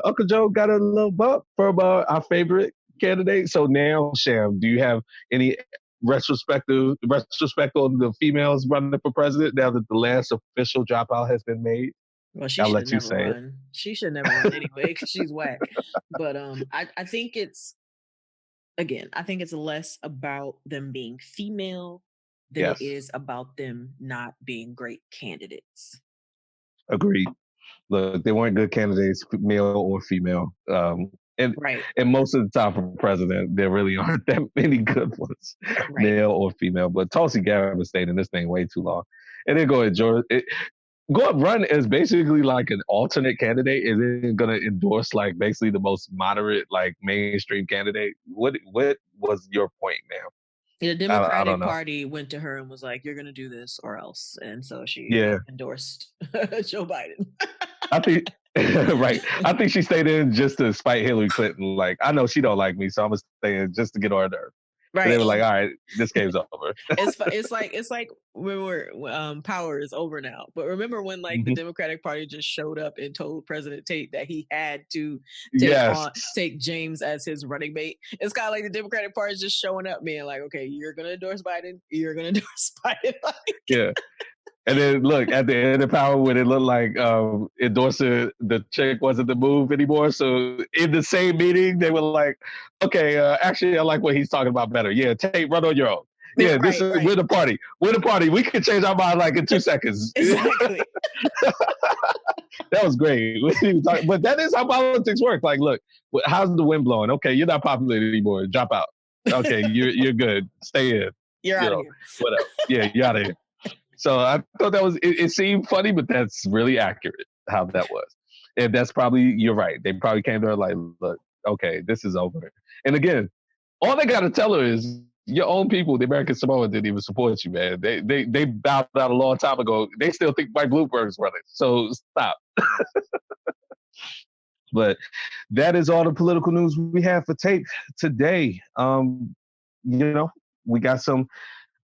Uncle Joe got a little bump from our favorite candidate. So now, Sham, do you have any retrospect on the females running for president now that the last official dropout has been made? Well, she should have never run. She should never run anyway because she's whack. But I think it's less about them being female than it is about them not being great candidates. Agreed. Look, they weren't good candidates, male or female. And most of the time for president, there really aren't that many good ones, male or female. But Tulsi Gabbard stayed in this thing way too long. And then go ahead, George. Go up run as basically like an alternate candidate. Is it going to endorse like basically the most moderate, like mainstream candidate? What was your point now? The Democratic Party went to her and was like, "You're going to do this or else," and so she endorsed Joe Biden. I think right. I think she stayed in just to spite Hillary Clinton. Like, I know she don't like me, so I'm gonna stay in just to get on her nerve. Right. And they were like, all right, this game's over. It's like when power is over now. But remember when like the Democratic Party just showed up and told President Tate that he had to take James as his running mate. It's kind of like the Democratic Party is just showing up, being like, okay, you're gonna endorse Biden, you're gonna endorse Biden. Yeah. And then look at the end of power when it looked like endorsing the chick wasn't the move anymore. So in the same meeting, they were like, "Okay, actually, I like what he's talking about better. Yeah, Tate, run on your own. Yeah, we're the party. We're the party. We can change our mind like in 2 seconds." Exactly. That was great. But that is how politics work. Like, look, how's the wind blowing? Okay, you're not popular anymore. Drop out. Okay, you're good. Stay in. You're out of here. Whatever. Yeah, you're out of here. So I thought that was, it seemed funny, but that's really accurate how that was. And that's probably, you're right. They probably came to her like, look, okay, this is over. And again, all they got to tell her is your own people, the American Samoa, didn't even support you, man. They bowed out a long time ago. They still think Mike Bloomberg's running. So stop. But that is all the political news we have for tape today. We got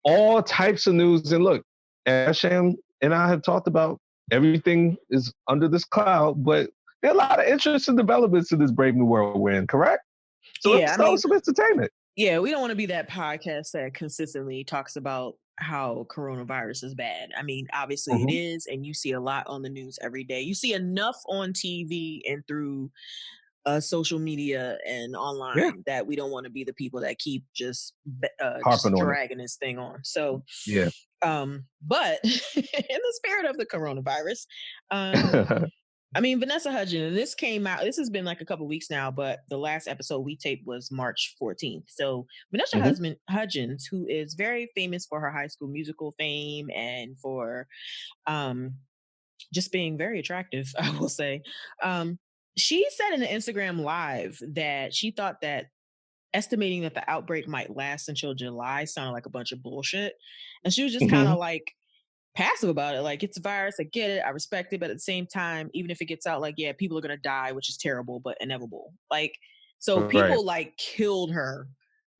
all types of news. And look, as Sham and I have talked about, everything is under this cloud, but there are a lot of interesting developments in this brave new world we're in, correct? So let's start with some entertainment. Yeah, we don't want to be that podcast that consistently talks about how coronavirus is bad. I mean, obviously it is, and you see a lot on the news every day. You see enough on TV and through social media and online that we don't want to be the people that keep just dragging this thing on. So but in the spirit of the coronavirus, I mean, Vanessa Hudgens, and this came out, this has been like a couple weeks now, but the last episode we taped was March 14th. So Vanessa Hudgens, who is very famous for her High School Musical fame and for just being very attractive, I will say, she said in an Instagram live that she thought that estimating that the outbreak might last until July sounded like a bunch of bullshit. And she was just kind of like passive about it. Like, it's a virus. I get it. I respect it. But at the same time, even if it gets out, like, yeah, people are going to die, which is terrible, but inevitable. Like, so people like killed her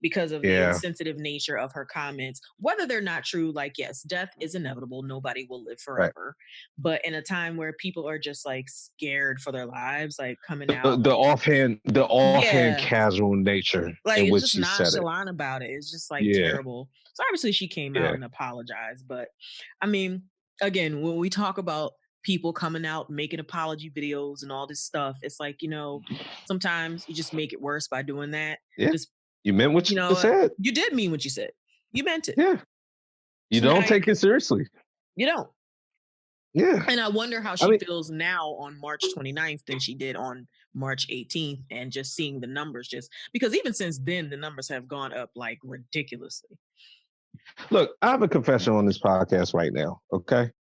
because of the insensitive nature of her comments, whether they're not true. Like, yes, death is inevitable. Nobody will live forever. But in a time where people are just like scared for their lives, like coming out, the offhand casual nature, like in it's which just she nonchalant about it. It's just like terrible. So obviously she came out and apologized. But I mean, again, when we talk about people coming out making apology videos and all this stuff, it's like, sometimes you just make it worse by doing that. You meant what you said. You did mean what you said. You meant it. Yeah. You don't take it seriously. You don't. Yeah. And I wonder how she feels now on March 29th than she did on March 18th, and just seeing the numbers, just because even since then, the numbers have gone up like ridiculously. Look, I have a confession on this podcast right now, okay?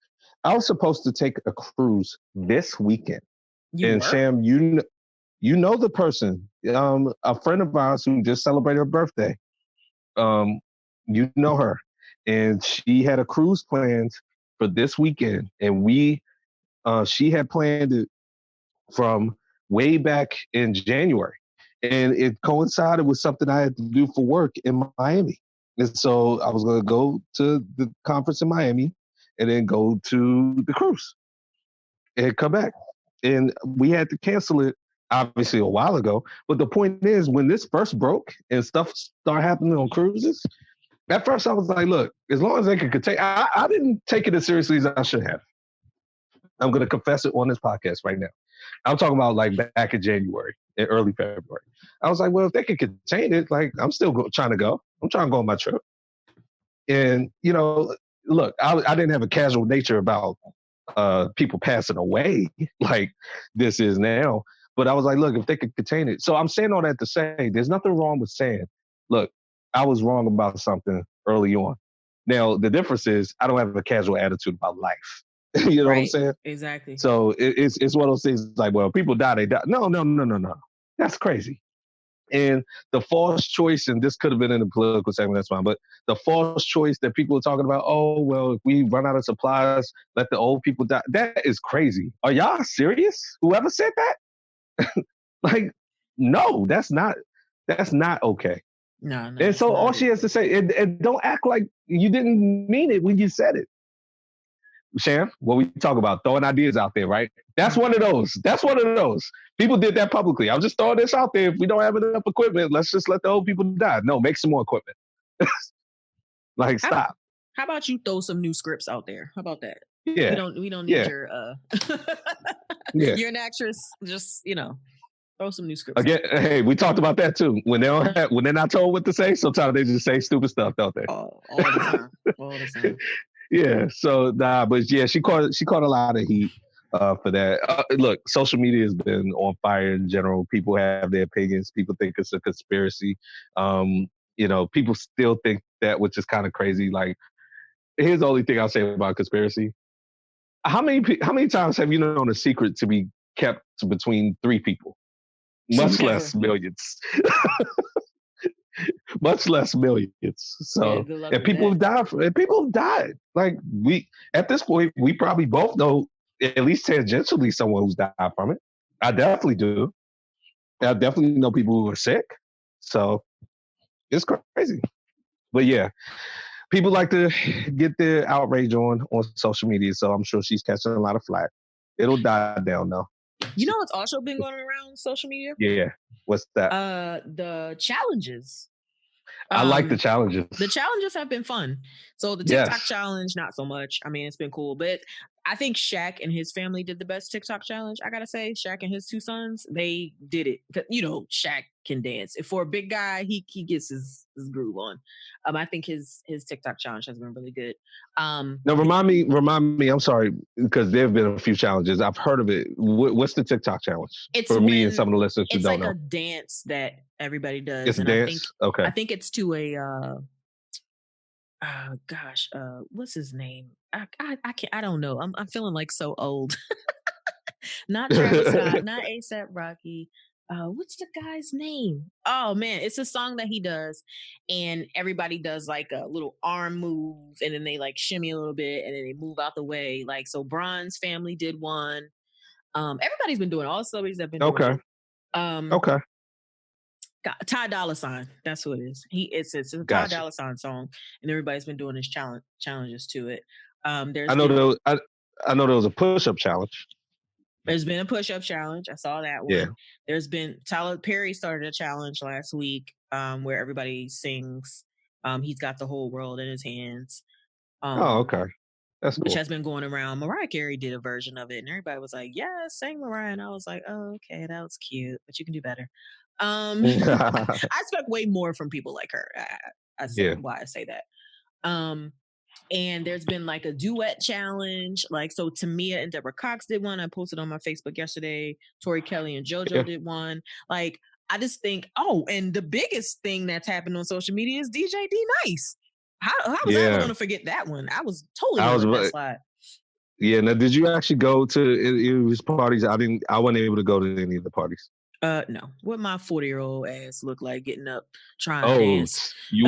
I was supposed to take a cruise this weekend. Sham, you know the person, a friend of ours who just celebrated her birthday. You know her. And she had a cruise planned for this weekend. And she had planned it from way back in January. And it coincided with something I had to do for work in Miami. And so I was going to go to the conference in Miami and then go to the cruise and come back. And we had to cancel it obviously a while ago. But the point is, when this first broke and stuff started happening on cruises, at first I was like, look, as long as they can contain, I didn't take it as seriously as I should have. I'm going to confess it on this podcast right now. I'm talking about like back in January, in early February. I was like, well, if they can contain it, like I'm still trying to go. I'm trying to go on my trip. And, you know, look, I didn't have a casual nature about people passing away like this is now. But I was like, look, if they could contain it. So I'm saying all that to say there's nothing wrong with saying, look, I was wrong about something early on. Now, the difference is I don't have a casual attitude about life. You know what I'm saying? Exactly. So it's one of those things like, well, people die, they die. No. That's crazy. And the false choice, and this could have been in the political segment, that's fine, but the false choice that people are talking about, oh, well, if we run out of supplies, let the old people die. That is crazy. Are y'all serious? Whoever said that? Like, no, that's not okay. No. And so all she has to say, and don't act like you didn't mean it when you said it. Shan, what we talk about, throwing ideas out there, right? That's one of those. People did that publicly. I'm just throwing this out there. If we don't have enough equipment, let's just let the old people die. No, make some more equipment. Like, stop. How about you throw some new scripts out there? How about that? Yeah. We don't need your you're an actress. Just, throw some new scripts. Again, hey, we talked about that too. When they're not told what to say, sometimes they just say stupid stuff, don't they? All the time. Yeah. So but yeah, she caught a lot of heat for that. Look, social media has been on fire in general. People have their opinions. People think it's a conspiracy. People still think that, which is kind of crazy. Like, here's the only thing I'll say about conspiracy. How many times have you known a secret to be kept between 3 people? Much less millions. Much less millions. So, yeah, and people have died. People have died. Like, at this point, we probably both know at least tangentially someone who's died from it. I definitely do. I definitely know people who are sick. So it's crazy. But yeah, people like to get their outrage on social media. So I'm sure she's catching a lot of flack. It'll die down though. You know what's also been going around social media? Yeah. What's that? The challenges. I like the challenges. The challenges have been fun. So the TikTok challenge, not so much. I mean, it's been cool, but I think Shaq and his family did the best TikTok challenge. I gotta say, Shaq and his 2 sons, they did it. Shaq can dance. If for a big guy, he gets his groove on. I think his TikTok challenge has been really good. Now remind me. I'm sorry, because there have been a few challenges. I've heard of it. What's the TikTok challenge? It's for me and some of the listeners who don't know. It's like a dance that everybody does. It's a dance. Okay. I think it's to a. What's his name? I can't. I don't know. I'm feeling like so old. Not Travis Scott. Not ASAP Rocky. What's the guy's name? Oh man, it's a song that he does, and everybody does like a little arm move, and then they like shimmy a little bit, and then they move out the way. Like, so Bron's family did one. Everybody's been doing. All the celebrities have been doing. Okay. Ty Dolla $ign, that's who it is. It's a Ty Dolla $ign song, and everybody's been doing his challenges to it. I know there was a push-up challenge. There's been a push-up challenge. I saw that one. Yeah. There's been Tyler Perry started a challenge last week where everybody sings. He's got the whole world in his hands. Okay. That's cool. Which has been going around. Mariah Carey did a version of it, and everybody was like, "Yeah, sing Mariah." And I was like, "Oh, okay, that was cute, but you can do better." I expect way more from people like her. Why I say that. And there's been like a duet challenge. Like, so Tamia and Deborah Cox did one. I posted on my Facebook yesterday. Tori Kelly and JoJo did one. Like, I just think, and the biggest thing that's happened on social media is DJ D Nice. How was I ever going to forget that one? I was totally on that slide. Yeah. Now, did you actually go to his parties? I wasn't able to go to any of the parties. No. What my 40-year-old ass look like getting up trying to Oh, dance? you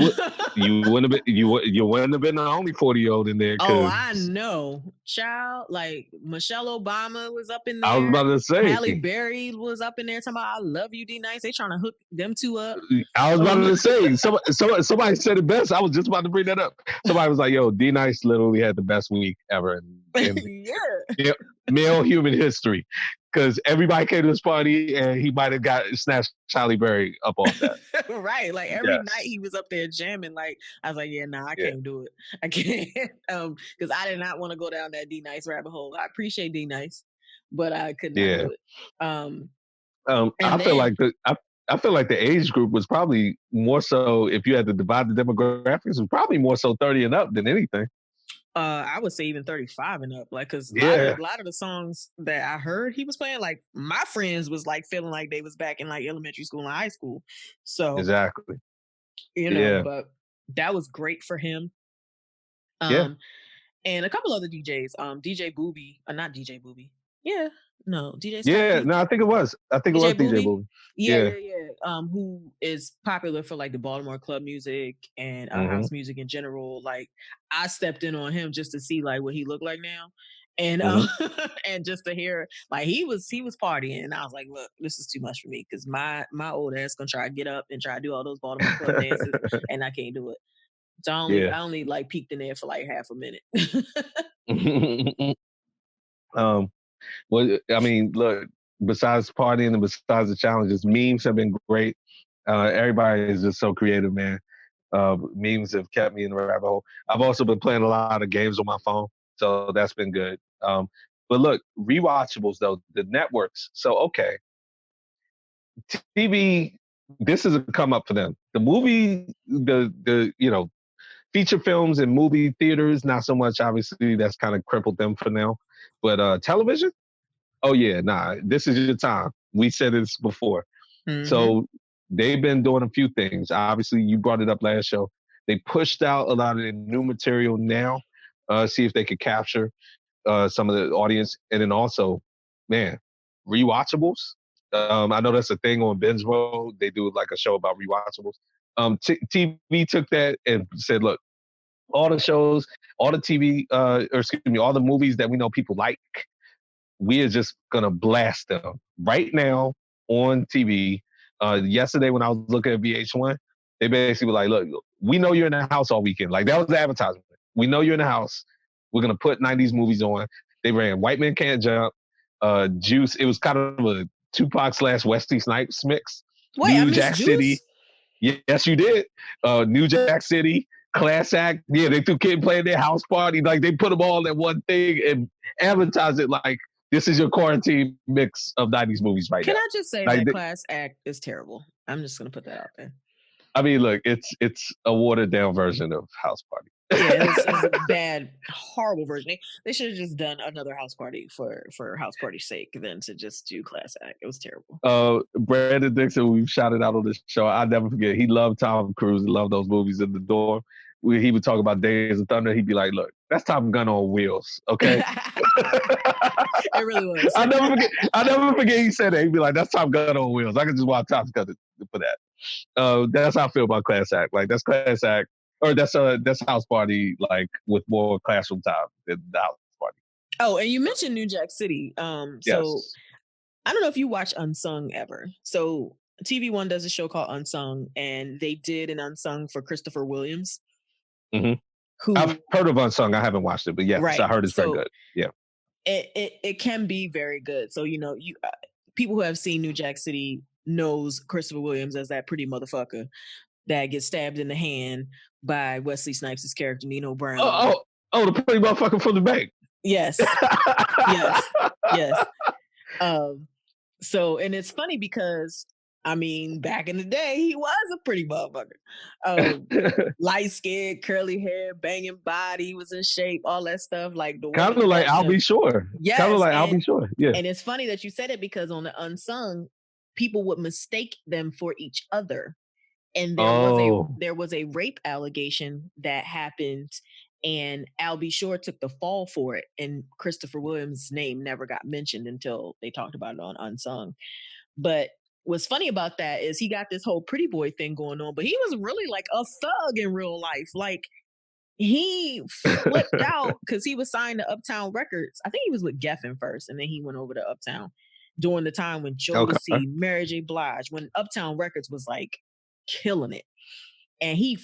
wouldn't have been you wouldn't have been the only 40-year-old in there Oh, I because know. Child, like Michelle Obama was up in I was there. about to say Halle Berry was up in there talking about I love you, D Nice. They trying to hook them two up. I was about Um, to say somebody said it best. I was just about to bring that up. Somebody was like, "Yo, D Nice literally had the best week ever in yeah. male human history," because everybody came to this party and he might have got snatched Halle Berry up off that. Right. Like every night Yes, he was up there jamming. Like I was like, yeah, nah, I yeah, can't do it. I can't. Because I did not want to go down that D Nice rabbit hole. I appreciate D Nice, but I could not yeah. do it. Um, I and feel then like I feel like the age group was probably more so if you had to divide the demographics, was probably more so 30 and up than anything. I would say even 35 and up, like because Yeah, a lot of the songs that I heard he was playing, like my friends was like feeling like they was back in like elementary school and high school. So, exactly. Yeah, but that was great for him. yeah, Um, and a couple other DJs, DJ Booby, not DJ Booby. Yeah, no, DJ Scott yeah. D, No, I think it was. I think it DJ was DJ Booby. Booby. Yeah, Yeah. yeah, yeah. Who is popular for like the Baltimore club music and Hmm. house music in general. Like I stepped in on him just to see like what he looked like now. And Hmm. and just to hear like he was partying and I was like, look, this is too much for me because my old ass gonna try to get up and try to do all those Baltimore club dances and I can't do it. So Yeah. I only like peeked in there for like half a minute. um. Well, I mean, look. Besides partying and besides the challenges, memes have been great. Everybody is just so creative, man. Memes have kept me in the rabbit hole. I've also been playing a lot of games on my phone, so that's been good. But look, rewatchables though, the networks. So okay, TV. This is a come up for them. The movie, the feature films and movie theaters, not so much. Obviously, that's kind of crippled them for now. But television, oh yeah, nah, this is your time. We said this before. Mm-hmm. So they've been doing a few things. Obviously, you brought it up last show. They pushed out a lot of their new material now, see if they could capture some of the audience, and then also, man, rewatchables. I know that's a thing on Binge World. They do like a show about rewatchables. TV took that and said, look, all the shows, all the TV, or excuse me, all the movies that we know people like, we are just gonna blast them right now on TV. Yesterday when I was looking at VH1, they basically were like, "Look, we know you're in the house all weekend." Like that was the advertisement. We know you're in the house. We're gonna put '90s movies on. They ran White Men Can't Jump, Juice. It was kind of a Tupac / Wesley Snipes mix. Wait, I New missed Jack City. Juice? Yes, you did. New Jack City, Class Act. Yeah, they threw Kid playing their house party. Like they put them all in one thing and advertised it like this is your quarantine mix of '90s movies right Can now. I just say Like, that Class Act is terrible? I'm just gonna put that out there. I mean, look, it's a watered down version of House Party. Yeah, it's a bad, horrible version. They should have just done another house party for house party's sake than to just do Class Act. It was terrible. Brandon Dixon, we've shouted out on this show. I'll never forget. He loved Tom Cruise. He loved those movies in the door. He would talk about Days of Thunder. He'd be like, look, that's Top Gun on wheels, okay? It really was. I'll never forget he said that. He'd be like, that's Top Gun on wheels. I could just watch Top Gun for that. That's how I feel about Class Act. Like that's Class Act, or that's House Party, like with more classroom time than the House Party. Oh, and you mentioned New Jack City. So Yes. I don't know if you watch Unsung ever. So TV One does a show called Unsung, and they did an Unsung for Christopher Williams, Mm-hmm. I've who heard of Unsung. I haven't watched it, but yes, I right. heard it's very So good. Yeah. it can be very good. So you people who have seen New Jack City knows Christopher Williams as that pretty motherfucker that gets stabbed in the hand by Wesley Snipes' character Nino Brown. The pretty motherfucker from the bank. Yes, yes, yes. So and it's funny because I mean, back in the day, he was a pretty motherfucker. Light skin, curly hair, banging body, he was in shape, all that stuff. Like the Kind women of like loved I'll him. Be Sure. Kind of Yes, like I'll Be Sure. Yeah. and it's funny that you said it because on the Unsung, people would mistake them for each other. And Oh. there was a rape allegation that happened and Albie Shore took the fall for it and Christopher Williams' name never got mentioned until they talked about it on Unsung. But what's funny about that is he got this whole pretty boy thing going on, but he was really like a thug in real life. Like he flipped out because he was signed to Uptown Records. I think he was with Geffen first, and then he went over to Uptown during the time when Jodeci, Mary J. Blige, when Uptown Records was like killing it. And he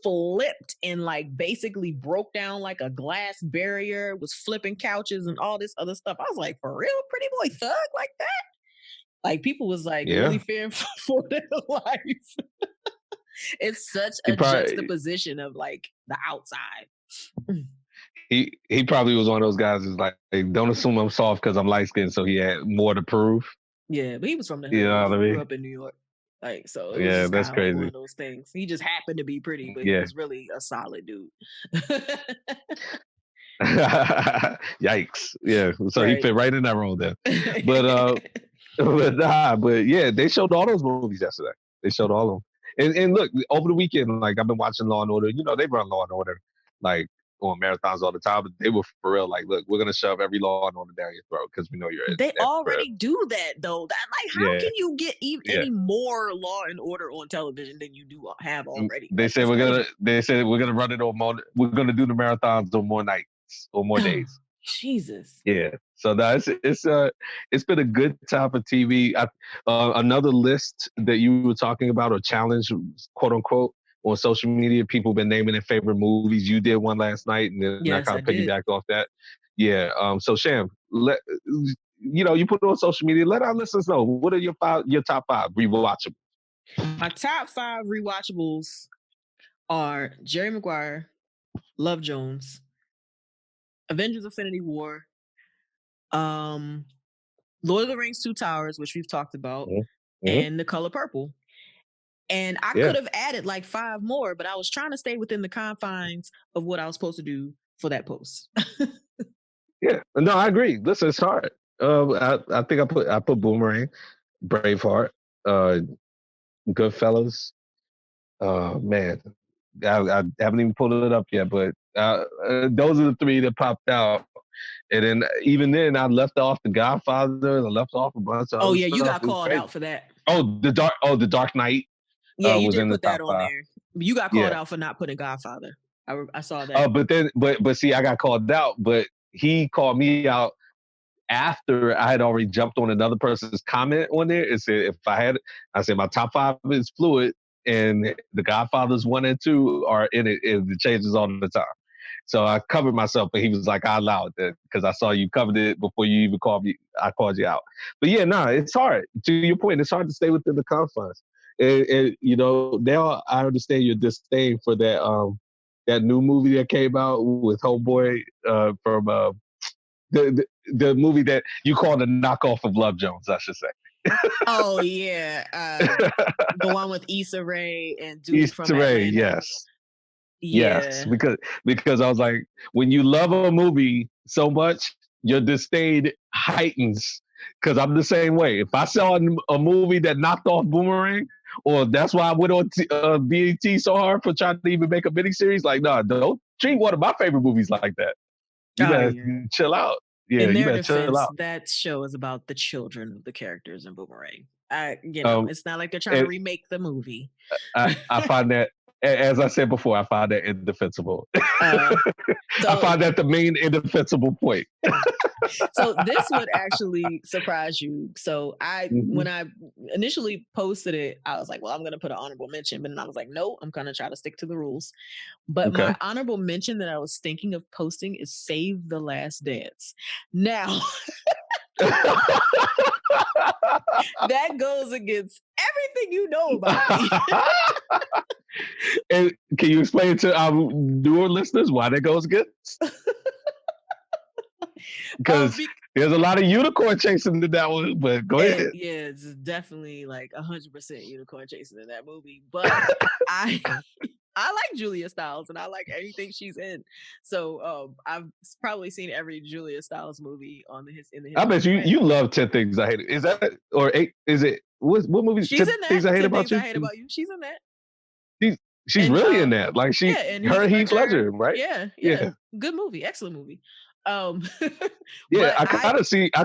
flipped and like basically broke down like a glass barrier, was flipping couches and all this other stuff. I was like, for real, pretty boy thug like that? Like people was like really fearing for their life. It's such a juxtaposition of like the outside. He probably was one of those guys who's like, hey, don't assume I'm soft because I'm light skinned, so he had more to prove. Yeah, but he was from the hood. You know what I mean? Grew up in New York. Like, so it was just that's crazy. Like one of those things. He just happened to be pretty, but he was really a solid dude. Yikes. Yeah. So he fit right in that role then. But yeah, they showed all those movies yesterday. They showed all of them. And look, over the weekend, like I've been watching Law and Order. You know, they run Law and Order like on marathons all the time, but they were for real like, look, we're gonna shove every Law and Order down your throat because we know you're. They already do that though. That like, how can you get any more Law and Order on television than you do have already? They said we're gonna run it on more. We're gonna do the marathons on more nights or more days. Jesus. Yeah. So it's been a good time for TV. Another list that you were talking about, or challenge, quote unquote, on social media, people have been naming their favorite movies. You did one last night, and then I kind of piggybacked off that. Yeah. So Sham, you put it on social media. Let our listeners know, what are your top five rewatchables? My top five rewatchables are Jerry Maguire, Love Jones, Avengers: Infinity War, Lord of the Rings: Two Towers, which we've talked about, and The Color Purple. And I could have added like 5 more, but I was trying to stay within the confines of what I was supposed to do for that post. Yeah, no, I agree. Listen, it's hard. I think I put Boomerang, Braveheart, Goodfellas. Man, I haven't even pulled it up yet, but those are the 3 that popped out. And then even then, I left off The Godfather. I left off a bunch of. Oh yeah, you got called out for that. Oh, the Dark Knight. Yeah, you did put that on there. You got called out for not putting Godfather. I saw that. But see, I got called out, but he called me out after I had already jumped on another person's comment on there. It said I said my top 5 is fluid, and The Godfathers 1 and 2 are in it. It changes all the time. So I covered myself, but he was like, I allowed that because I saw you covered it before you even called me. I called you out. But yeah, it's hard. To your point, it's hard to stay within the confines. And now I understand your disdain for that new movie that came out with Homeboy from the movie that you call the knockoff of Love Jones, I should say. Oh yeah, the one with Issa Rae and dude from Atlanta. Yes. Yeah. Yes, because I was like, when you love a movie so much, your disdain heightens. Because I'm the same way. If I saw a movie that knocked off Boomerang, or that's why I went on BET so hard for trying to even make a miniseries, like, nah, don't treat one of my favorite movies like that. You better chill out. Yeah, in their defense, that show is about the children of the characters in Boomerang. It's not like they're trying to remake the movie. I find that, as I said before, I find that indefensible. I find that the main indefensible point. So this would actually surprise you. So when I initially posted it, I was like, well, I'm going to put an honorable mention. But then I was like, no, I'm going to try to stick to the rules. But my honorable mention that I was thinking of posting is Save the Last Dance. Now, that goes against everything you know about me. And can you explain to our newer listeners why that goes against? Because there's a lot of unicorn chasing in that one, but go ahead. Yeah, it's definitely like 100% unicorn chasing in that movie. But I like Julia Stiles, and I like anything she's in. So I've probably seen every Julia Stiles movie in the history. I bet you love 10 Things I Hate. Is that or 8? Is it what movie? She's 10 in that. Things I Hate About You. She's in that. She's really in that. Like her Heath Ledger, right? Yeah. Good movie, excellent movie. Yeah, but I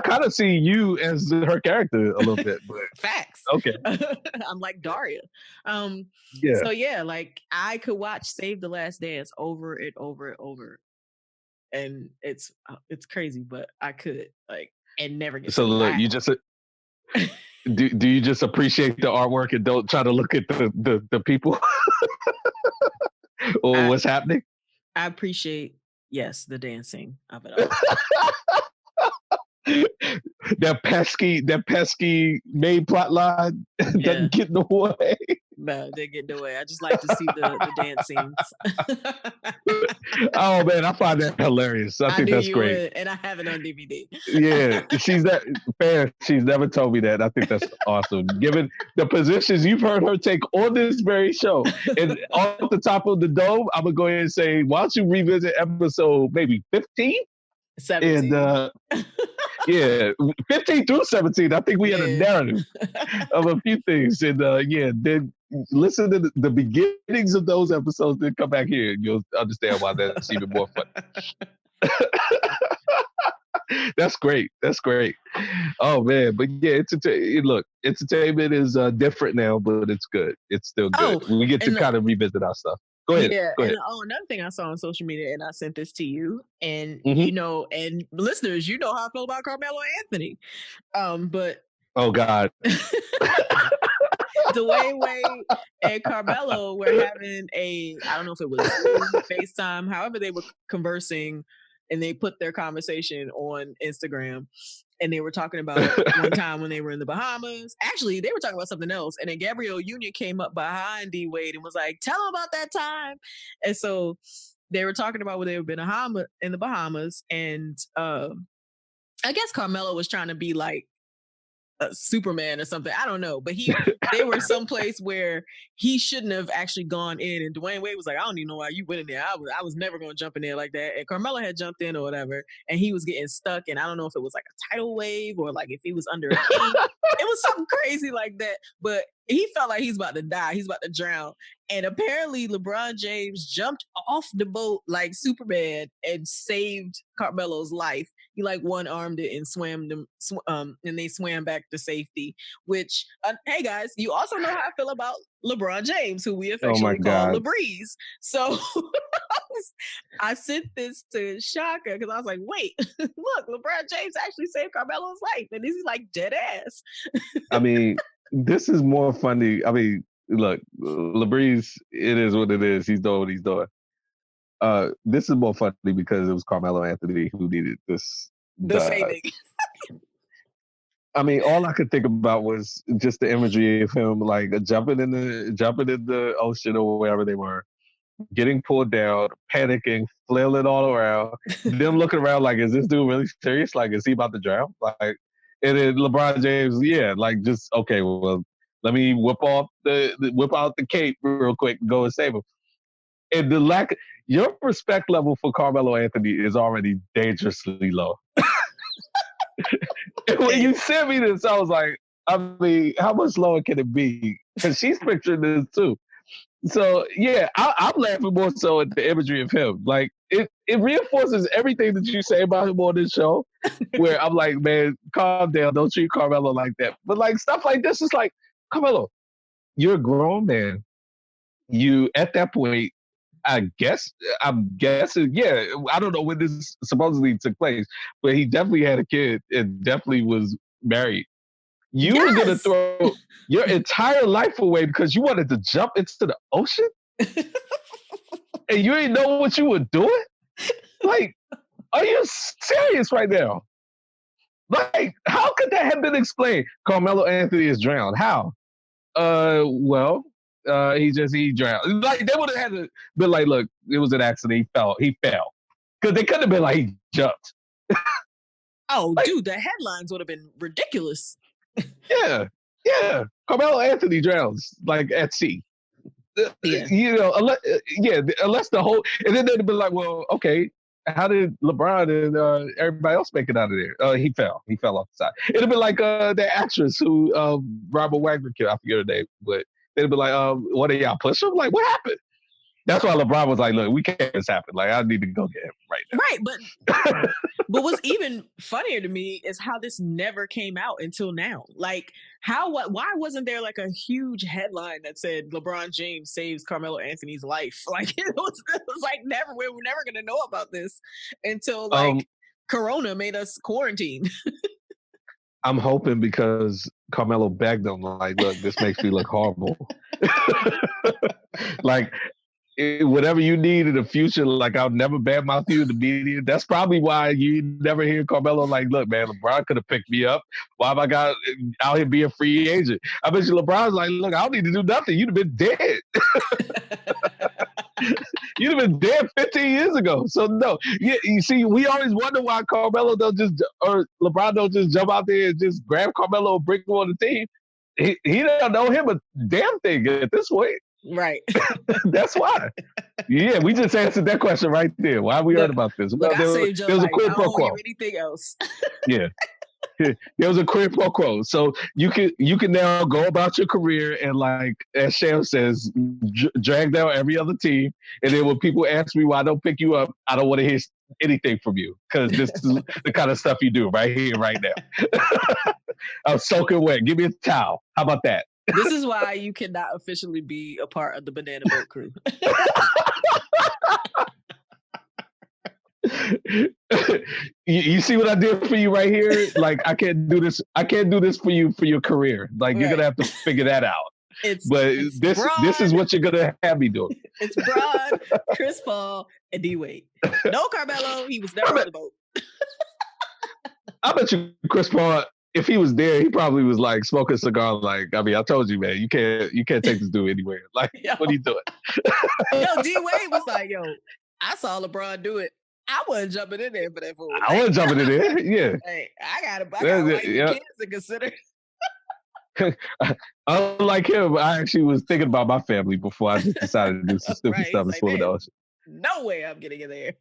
kind of see you as her character a little bit, but facts. okay. I'm like Daria. Yeah. So yeah, like I could watch Save the Last Dance over and over and over, and it's crazy, but I could like and never get So sick. look, you just do you just appreciate the artwork and don't try to look at the people or what's happening? I appreciate, yes, the dancing of it all. that pesky main plot line doesn't get in the way. No, they get in the way. I just like to see the dance scenes. Oh man, I find that hilarious. I think that's great. Would, and I have it on DVD. Yeah, she's never told me that. I think that's awesome. Given the positions you've heard her take on this very show, and off the top of the dome, I'm gonna go ahead and say, why don't you revisit episode maybe 15? 17. And yeah, 15 through 17. I think we had a narrative of a few things. And then listen to the beginnings of those episodes, then come back here and you'll understand why that's even more fun. That's great. That's great. Oh man, but yeah, look, entertainment is different now, but it's good. It's still good. We get to kind of revisit our stuff. Go ahead. Yeah, Go ahead. And another thing I saw on social media, and I sent this to you, and you know, and listeners, you know how I feel about Carmelo and Anthony. But oh God. Dwayne Wade and Carmelo were having I don't know if it was FaceTime, however they were conversing, and they put their conversation on Instagram, and they were talking about one time when they were in the Bahamas. Actually, they were talking about something else, and then Gabrielle Union came up behind D Wade and was like, "Tell him about that time." And so they were talking about when they were in the Bahamas, and I guess Carmelo was trying to be like a Superman or something. I don't know, but they were someplace where he shouldn't have actually gone in. And Dwayne Wade was like, "I don't even know why you went in there. I was never going to jump in there like that." And Carmelo had jumped in or whatever, and he was getting stuck. And I don't know if it was like a tidal wave or like if he was under a key. It was something crazy like that. But he felt like he's about to die. He's about to drown. And apparently LeBron James jumped off the boat like Superman and saved Carmelo's life. He like one-armed it and swam them, and they swam back to safety. Which, hey guys, you also know how I feel about LeBron James, who we affectionately call LeBreeze. So I sent this to Shaka because I was like, "Wait, look, LeBron James actually saved Carmelo's life, and this is like dead ass." I mean, this is more funny. I mean, look, LeBreeze, it is what it is. He's doing what he's doing. This is more funny because it was Carmelo Anthony who needed this. The saving. I mean, all I could think about was just the imagery of him like jumping in the ocean or wherever they were, getting pulled down, panicking, flailing all around, them looking around like, is this dude really serious? Like, is he about to drown? Like, and then LeBron James, like just okay, well, let me whip out the cape real quick and go and save him. And your respect level for Carmelo Anthony is already dangerously low. And when you sent me this, I was like, I mean, how much lower can it be? Because she's picturing this too. So yeah, I'm laughing more so at the imagery of him. Like it reinforces everything that you say about him on this show. Where I'm like, man, calm down, don't treat Carmelo like that. But like stuff like this is like, Carmelo, you're a grown man. You at that point, I'm guessing, yeah. I don't know when this supposedly took place, but he definitely had a kid and definitely was married. You were going to throw your entire life away because you wanted to jump into the ocean? And you didn't know what you were doing? Like, are you serious right now? Like, how could that have been explained? Carmelo Anthony is drowned. How? Well, he drowned. Like, they would have had to be like, look, it was an accident. He fell. Because they couldn't have been like, he jumped. Oh, like, dude, the headlines would have been ridiculous. Yeah. Carmelo Anthony drowns, like, at sea. Yeah. You know, unless the whole, and then they'd be like, well, okay, how did LeBron and everybody else make it out of there? He fell off the side. It'd be like the actress who Robert Wagner killed. I forget her name, but they'd be like, what did y'all push him? Like, what happened? That's why LeBron was like, "Look, we can't have this happen. Like, I need to go get him right now." Right, but what's even funnier to me is how this never came out until now. Like, why wasn't there like a huge headline that said LeBron James saves Carmelo Anthony's life? Like, it was like never. We were never gonna know about this until like Corona made us quarantine. I'm hoping because Carmelo begged him, like, "Look, this makes me look horrible." Like, whatever you need in the future, like, I'll never badmouth you in the media. That's probably why you never hear Carmelo like, "Look, man, LeBron could have picked me up. Why have I got out here being a free agent?" I bet you LeBron's like, "Look, I don't need to do nothing. You'd have been dead." You'd have been dead 15 years ago. So no, you see, we always wonder why Carmelo or LeBron don't just jump out there and just grab Carmelo and bring him on the team. He don't know him a damn thing at this point. Right. That's why. Yeah, we just answered that question right there. Why we heard about this? Look, there was a quid pro quo. Anything else? Yeah. There was a quid pro quo. So you can now go about your career and, like, as Sham says, drag down every other team. And then when people ask me why I don't pick you up, I don't want to hear anything from you because this is the kind of stuff you do right here, right now. I'm soaking wet. Give me a towel. How about that? This is why you cannot officially be a part of the Banana Boat crew. You see what I did for you right here? Like, I can't do this for you for your career. Like, right. You're gonna have to figure that out. It's this is what you're gonna have me doing. It's Bron, Chris Paul, and D-Wade. No Carmelo, he was never on the boat. I bet you Chris Paul, if he was there, he probably was like smoking a cigar. Like, I mean, I told you, man, you can't take this dude anywhere. Like, what are you doing? Yo, D-Wade was like, yo, I saw LeBron do it. I wasn't jumping in there for that fool. I wasn't jumping in there. Yeah. Hey, I got kids to consider. Unlike him, I actually was thinking about my family before I just decided to do some stupid stuff and swim in the ocean. No way I'm getting in there.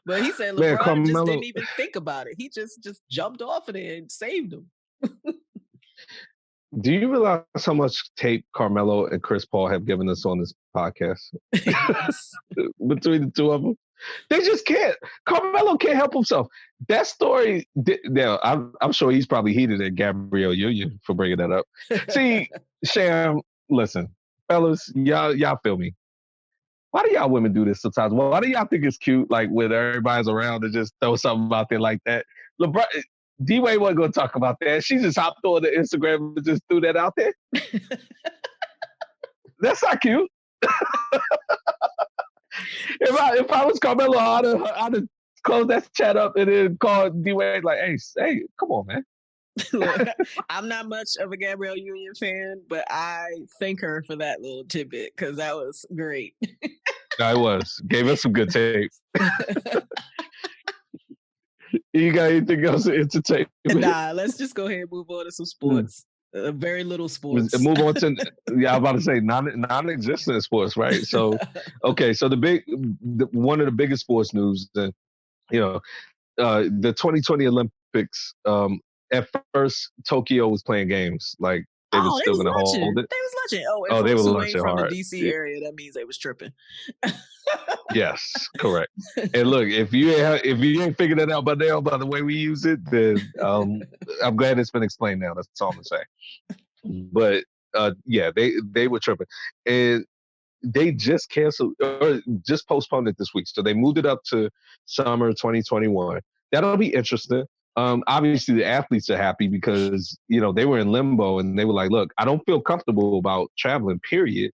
But he said LeBron just didn't even think about it. He just jumped off of there and saved him. Do you realize how much tape Carmelo and Chris Paul have given us on this podcast? Yes. Between the two of them? They just can't. Carmelo can't help himself. That story, I'm sure he's probably heated at Gabrielle Union for bringing that up. See, Sham, listen, fellas, y'all feel me. Why do y'all women do this sometimes? Why do y'all think it's cute, like, when everybody's around to just throw something out there like that? LeBron, D-Wade wasn't going to talk about that. She just hopped on the Instagram and just threw that out there. That's not cute. If I was Carmelo, I'd have closed that chat up and then called D-Wade like, hey, come on, man. Look, I'm not much of a Gabrielle Union fan, but I thank her for that little tidbit because that was great. No, it was. Gave us some good tape. You got anything else to entertain? Nah, let's just go ahead and move on to some sports. Very little sports. Move on to I'm about to say non-existent sports, right? So, okay, so one of the biggest sports news, the 2020 Olympics. At first, Tokyo was playing games, like they were still going to hold it. They was lunching. They were lunching from hard. The DC area, that means they was tripping. Yes, correct. And look, if you ain't figured that out by now, by the way we use it, then I'm glad it's been explained now. That's all I'm gonna say. But they were tripping, and they just canceled or just postponed it this week. So they moved it up to summer 2021. That'll be interesting. Obviously the athletes are happy because, they were in limbo and they were like, look, I don't feel comfortable about traveling, period.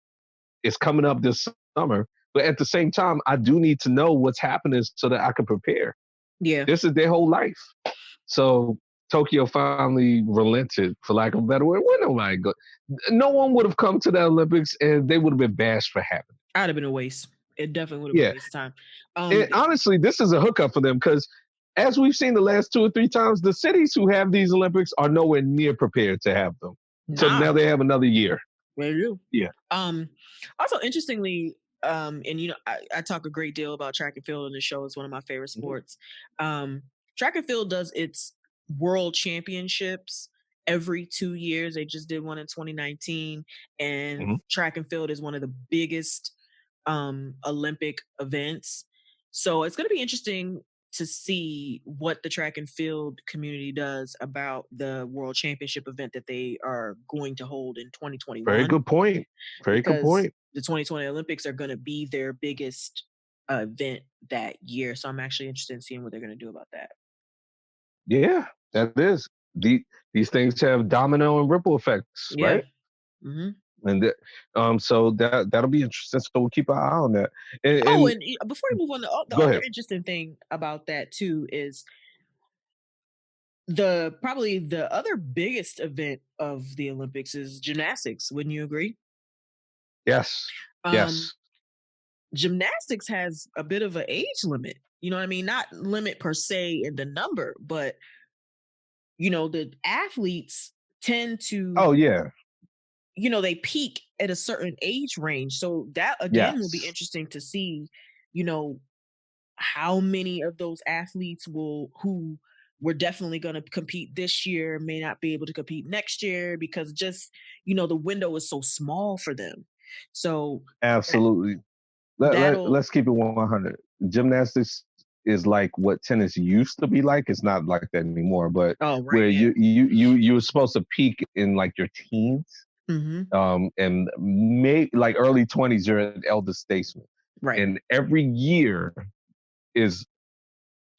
It's coming up this summer. But at the same time, I do need to know what's happening so that I can prepare. Yeah. This is their whole life. So Tokyo finally relented, for lack of a better word. No one would have come to the Olympics and they would have been bashed for having it. I'd have been a waste. It definitely would have been a waste of time. And honestly, this is a hookup for them because as we've seen the last 2 or 3 times, the cities who have these Olympics are nowhere near prepared to have them. So now they have another year. Very true. Yeah. Also, interestingly, and I talk a great deal about track and field on the show. It's one of my favorite sports. Track and field does its world championships every 2 years. They just did one in 2019, and track and field is one of the biggest Olympic events. So it's going to be interesting to see what the track and field community does about the World Championship event that they are going to hold in 2021. Very good point. Very good point. The 2020 Olympics are going to be their biggest event that year. So I'm actually interested in seeing what they're going to do about that. Yeah, that is. These things have domino and ripple effects, right? Mm-hmm. And so that'll be interesting. So we'll keep an eye on that. And before we move on, the other interesting thing about that too is probably the other biggest event of the Olympics is gymnastics. Wouldn't you agree? Yes. Yes. Gymnastics has a bit of an age limit. You know what I mean? Not limit per se in the number, but the athletes tend to. Oh yeah. They peak at a certain age range. So that again will be interesting to see, how many of those athletes who were definitely going to compete this year may not be able to compete next year because just, the window is so small for them. So absolutely. Let's keep it 100. Gymnastics is like what tennis used to be like. It's not like that anymore, but where you were supposed to peak in like your teens. Mm-hmm. And like early 20s, you're an elder statesman. Right. And every year is,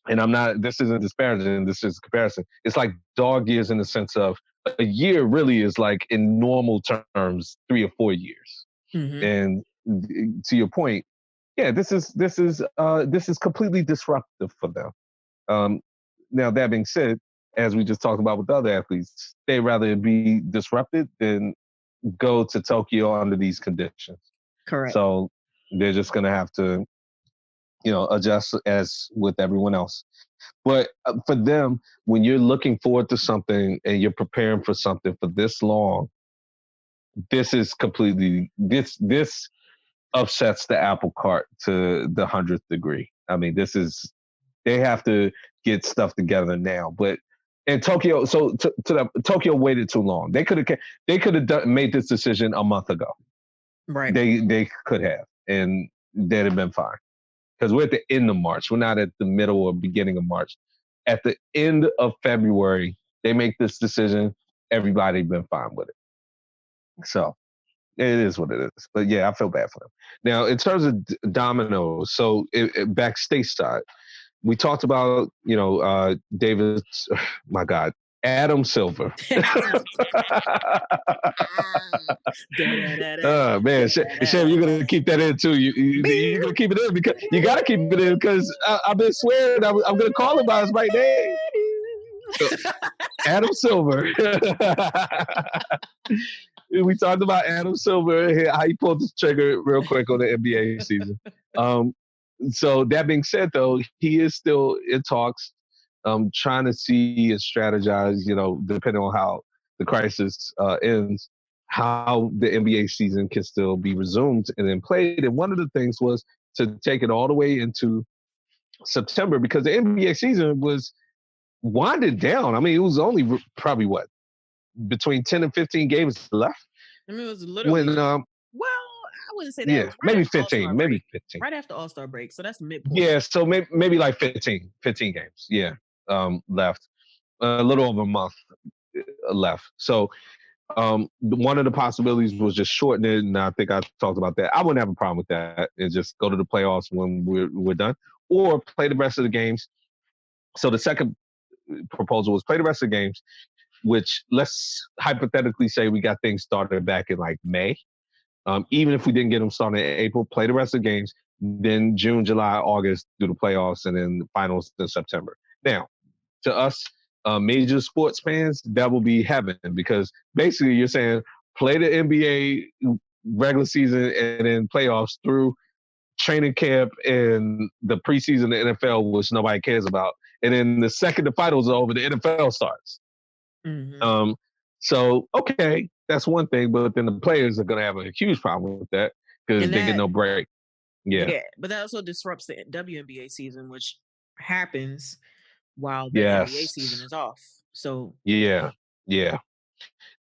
and this isn't disparaging, this is comparison. It's like dog years in the sense of a year really is like in normal terms, 3 or 4 years. Mm-hmm. And to your point, yeah, this is completely disruptive for them. Now that being said, as we just talked about with other athletes, they'd rather be disrupted than go to Tokyo under these conditions. Correct. So they're just going to have to, adjust as with everyone else. But for them, when you're looking forward to something and you're preparing for something for this long, this is completely, this upsets the apple cart to the 100th degree. I mean, they have to get stuff together now. But in Tokyo, Tokyo waited too long. They could have made this decision a month ago. Right. They could have, and they'd have been fine. Because we're at the end of March. We're not at the middle or beginning of March. At the end of February, they make this decision. Everybody's been fine with it. So it is what it is. But yeah, I feel bad for them. Now, in terms of dominoes, so backstage side, we talked about, David's, my God, Adam Silver. Man, Shem, you're going to keep that in too. You're going to keep it in because you got to keep it in because I've been swearing I'm going to call him by his right name. So, Adam Silver. We talked about Adam Silver, how he pulled the trigger real quick on the NBA season. So that being said, though, he is still in talks, trying to see and strategize, depending on how the crisis ends, how the NBA season can still be resumed and then played. And one of the things was to take it all the way into September because the NBA season was winded down. I mean, it was only probably between 10 and 15 games left. I mean, it was literally I wouldn't say that. Yeah, maybe 15. Maybe 15. Right after All-Star break. So that's midpoint. Yeah, so maybe like 15 games. Yeah, left. A little over a month left. So one of the possibilities was just shorten it, and I think I talked about that. I wouldn't have a problem with that and just go to the playoffs when we're done, or play the rest of the games. So the second proposal was play the rest of the games, which let's hypothetically say we got things started back in like May. Even if we didn't get them started in April, play the rest of the games, then June, July, August, do the playoffs, and then the finals in September. Now, to us major sports fans, that will be heaven because basically you're saying play the NBA regular season and then playoffs through training camp and the preseason of the NFL, which nobody cares about. And then the second the finals are over, the NFL starts. Mm-hmm. So, okay, that's one thing, but then the players are going to have a huge problem with that because they get no break. Yeah, but that also disrupts the WNBA season, which happens while the NBA season is off. So yeah.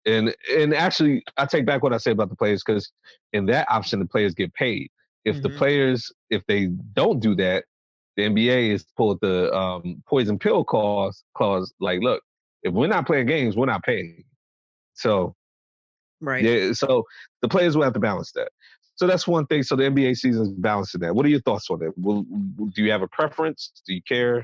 And actually, I take back what I said about the players because in that option, the players get paid. If the players, if they don't do that, the NBA is pulled the poison pill clause. Like, look, if we're not playing games, we're not paying. So, right. yeah, so the players will have to balance that. So that's one thing. So the NBA season is balancing that. What are your thoughts on that? Do you have a preference? Do you care?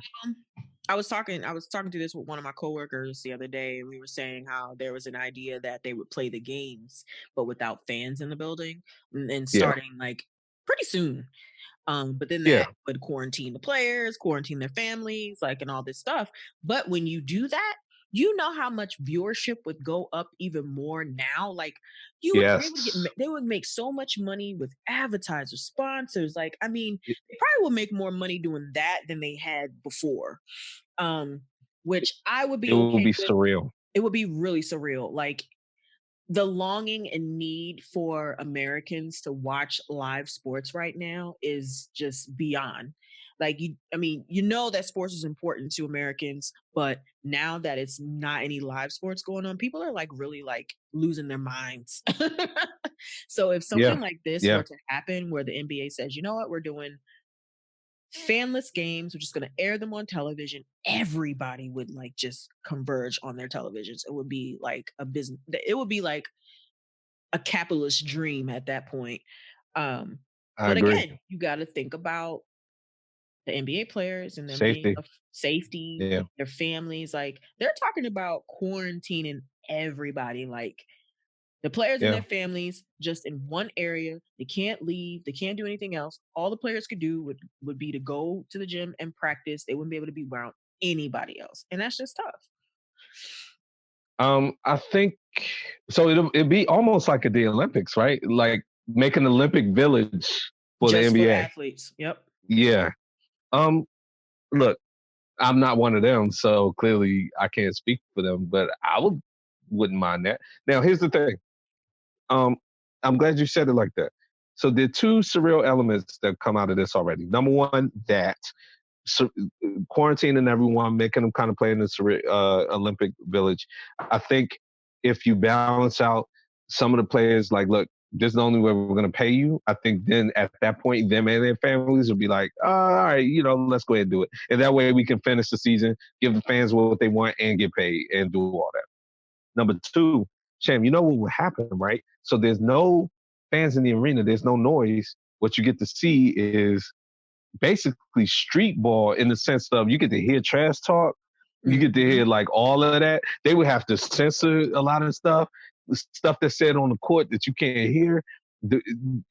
I was talking to this with one of my coworkers the other day, and we were saying how there was an idea that they would play the games, but without fans in the building, and Yeah, starting like pretty soon. But then yeah, that would quarantine the players, quarantine their families, like, and all this stuff. But when you do that, you know how much viewership would go up even more now. Like, they would yes. they would make so much money with advertisers, sponsors. Like, I mean, It, they probably will make more money doing that than they had before. Um, which I would it be will okay be with. surreal. It would be really surreal. Like, the longing and need for Americans to watch live sports right now is just beyond. Like, I mean, you know that sports is important to Americans, but now that it's not any live sports going on, people are like really like losing their minds. So if Yeah, something like this yeah. were to happen where the NBA says, you know what, we're doing fanless games, we're just going to air them on television, everybody would like just converge on their televisions. It would be like a business, it would be like a capitalist dream at that point. Um, I but agree. again, you got to think about the NBA players and them being Safety. of safety, Yeah, their families. Like, they're talking about quarantining everybody. Like, the players and yeah. their families just in one area. They can't leave. They can't do anything else. All the players could do would be to go to the gym and practice. They wouldn't be able to be around anybody else, and that's just tough. I think so. It'd be almost like at the Olympics, right? Like make an Olympic village for the Just for NBA. athletes. Yep. Yeah. Um. Look, I'm not one of them, so clearly I can't speak for them. But wouldn't mind that. Now, here's the thing. Um. I'm glad you said it like that. So there are two surreal elements that come out of this already. Number one, that so, quarantining everyone, making them kind of play in this Olympic village. I think if you balance out some of the players, like, look, this is the only way we're going to pay you. I think then at that point, them and their families will be like, all right, let's go ahead and do it. And that way we can finish the season, give the fans what they want, and get paid and do all that. Number two, Sham, you know what will happen, right? So there's no fans in the arena, there's no noise. What you get to see is basically street ball in the sense of you get to hear trash talk, you get to Mhm. hear like all of that. They would have to censor a lot of stuff, the stuff that's said on the court that you can't hear.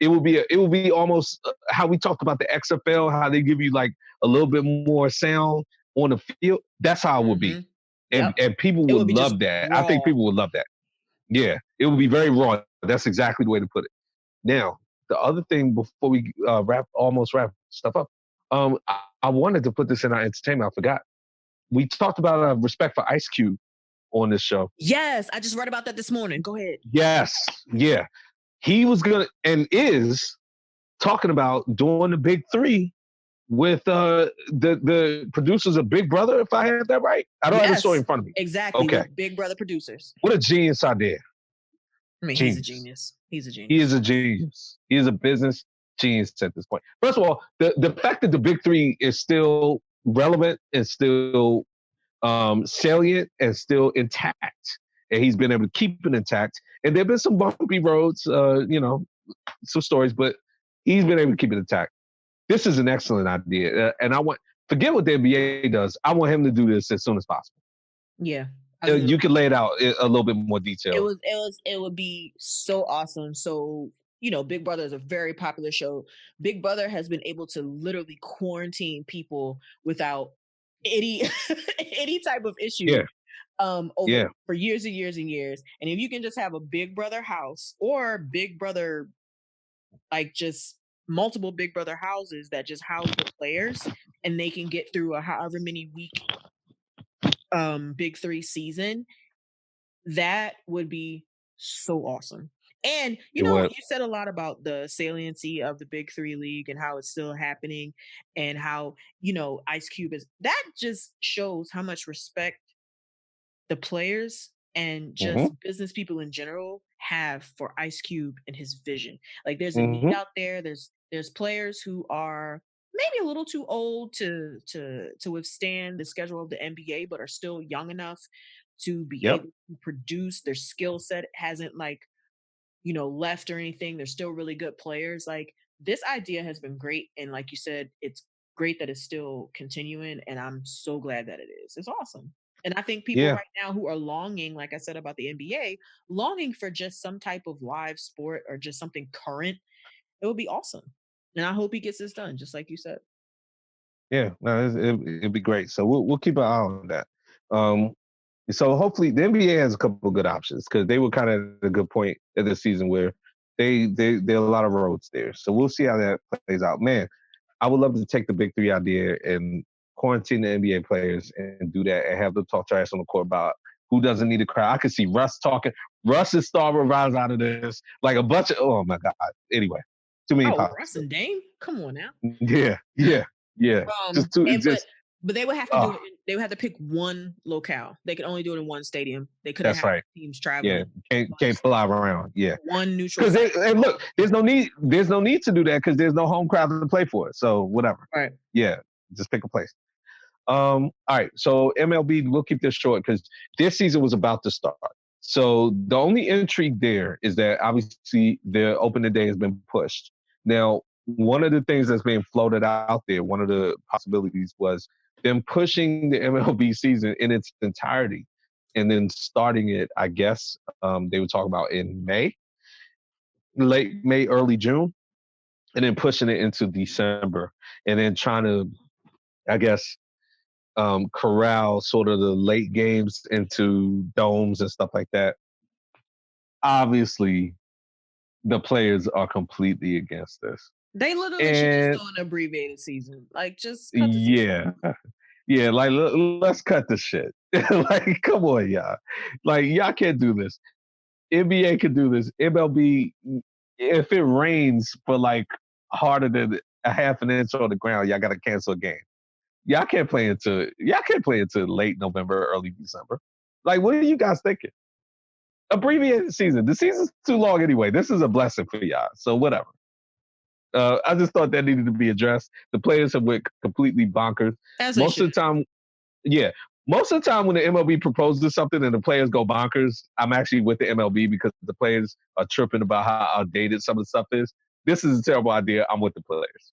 It would be almost how we talked about the XFL, how they give you like a little bit more sound on the field. That's how it would be, Mhm. and Yep. and people It would would be just love that. I think raw. people would love that. Yeah, it would be very raw. That's exactly the way to put it. Now, the other thing before we almost wrap stuff up, I wanted to put this in our entertainment. I forgot. We talked about respect for Ice Cube on this show. Yes, I just read about that this morning. Go ahead. Yes, yeah, he was gonna and is talking about doing the Big Three with the producers of Big Brother. If I had that right, I don't have the story Yes, in front of me. exactly, Okay, with Big Brother producers. what a genius idea! I mean, he's a Genius. genius. He's a He is genius. a genius. He is a business genius at this point. First of all, the fact that the Big Three is still relevant and still salient and still intact, and he's been able to keep it intact. And there've been some bumpy roads, some stories, but he's been able to keep it intact. This is an excellent idea, and forget what the NBA does. I want him to do this as soon as possible. Yeah, I was You can lay it out a little bit more detailed. it would be so awesome. So, Big Brother is a very popular show. Big Brother has been able to literally quarantine people without any any type of issue Yeah, over yeah, for years and years and years. And if you can just have a Big Brother house or Big Brother, like, just multiple Big Brother houses that just house the players, and they can get through a however many week Big Three season, that would be so awesome. And it would. you said a lot about the saliency of the Big Three League and how it's still happening, and how, Ice Cube is, that just shows how much respect the players and Mm-hmm. just business people in general have for Ice Cube and his vision. Like, there's a need Mm-hmm. out there. There's players who are maybe a little too old to withstand the schedule of the NBA, but are still young enough to be Yep. able to produce. Their skill set hasn't like, left or anything. They're still really good players. Like this idea has been great. And like you said, it's great that it's still continuing. And I'm so glad that it is. It's awesome. And I think people Yeah. right now who are longing, like I said about the NBA, longing for just some type of live sport or just something current, it would be awesome. And I hope he gets this done, just like you said. Yeah. No, it'd be great. So we'll keep an eye on that. Um, so hopefully the NBA has a couple of good options because they were kind of at a good point of the season where there are a lot of roads there. So we'll see how that plays out. Man, I would love to take the big three idea and quarantine the NBA players and do that and have them talk trash on the court about who doesn't need a crowd. I could see Russ talking. Russ is starving rise out of this. Like a bunch of, oh my God. Anyway, too many Oh, Russ and possibilities. Dame? Come on now. Yeah, yeah, yeah. Just too, And just, but they would have to do oh, it. They would have to pick one locale. They could only do it in one stadium. They couldn't that's have right. teams Yeah, traveling. can't fly around. Yeah. One neutral Because site. and look, there's no need to do that because there's no home crowd to play for it. So whatever. Right. Yeah, just pick a place. All right, so MLB, we'll keep this short because this season was about to start. So the only intrigue there is that obviously the opening day has been pushed. Now, one of the things that's being floated out there, one of the possibilities was them pushing the MLB season in its entirety and then starting it, I guess, they would talk about in May, late May, early June, and then pushing it into December and then trying to, I guess, corral sort of the late games into domes and stuff like that. Obviously, the players are completely against this. They literally should just And do an abbreviated season. Like, just cut the season. yeah, yeah, like let's cut the shit. Like, come on, y'all. Like, y'all can't do this. NBA can do this. MLB, if it rains for like harder than a half an inch on the ground, y'all got to cancel a game. Y'all can't play into late November, early December. Like, what are you guys thinking? Abbreviated season. The season's too long anyway. This is a blessing for y'all. So whatever. I just thought that needed to be addressed. The players have went completely bonkers. As they Most should. of the time, yeah. Most of the time when the MLB proposes something and the players go bonkers, I'm actually with the MLB because the players are tripping about how outdated some of the stuff is. This is a terrible idea. I'm with the players.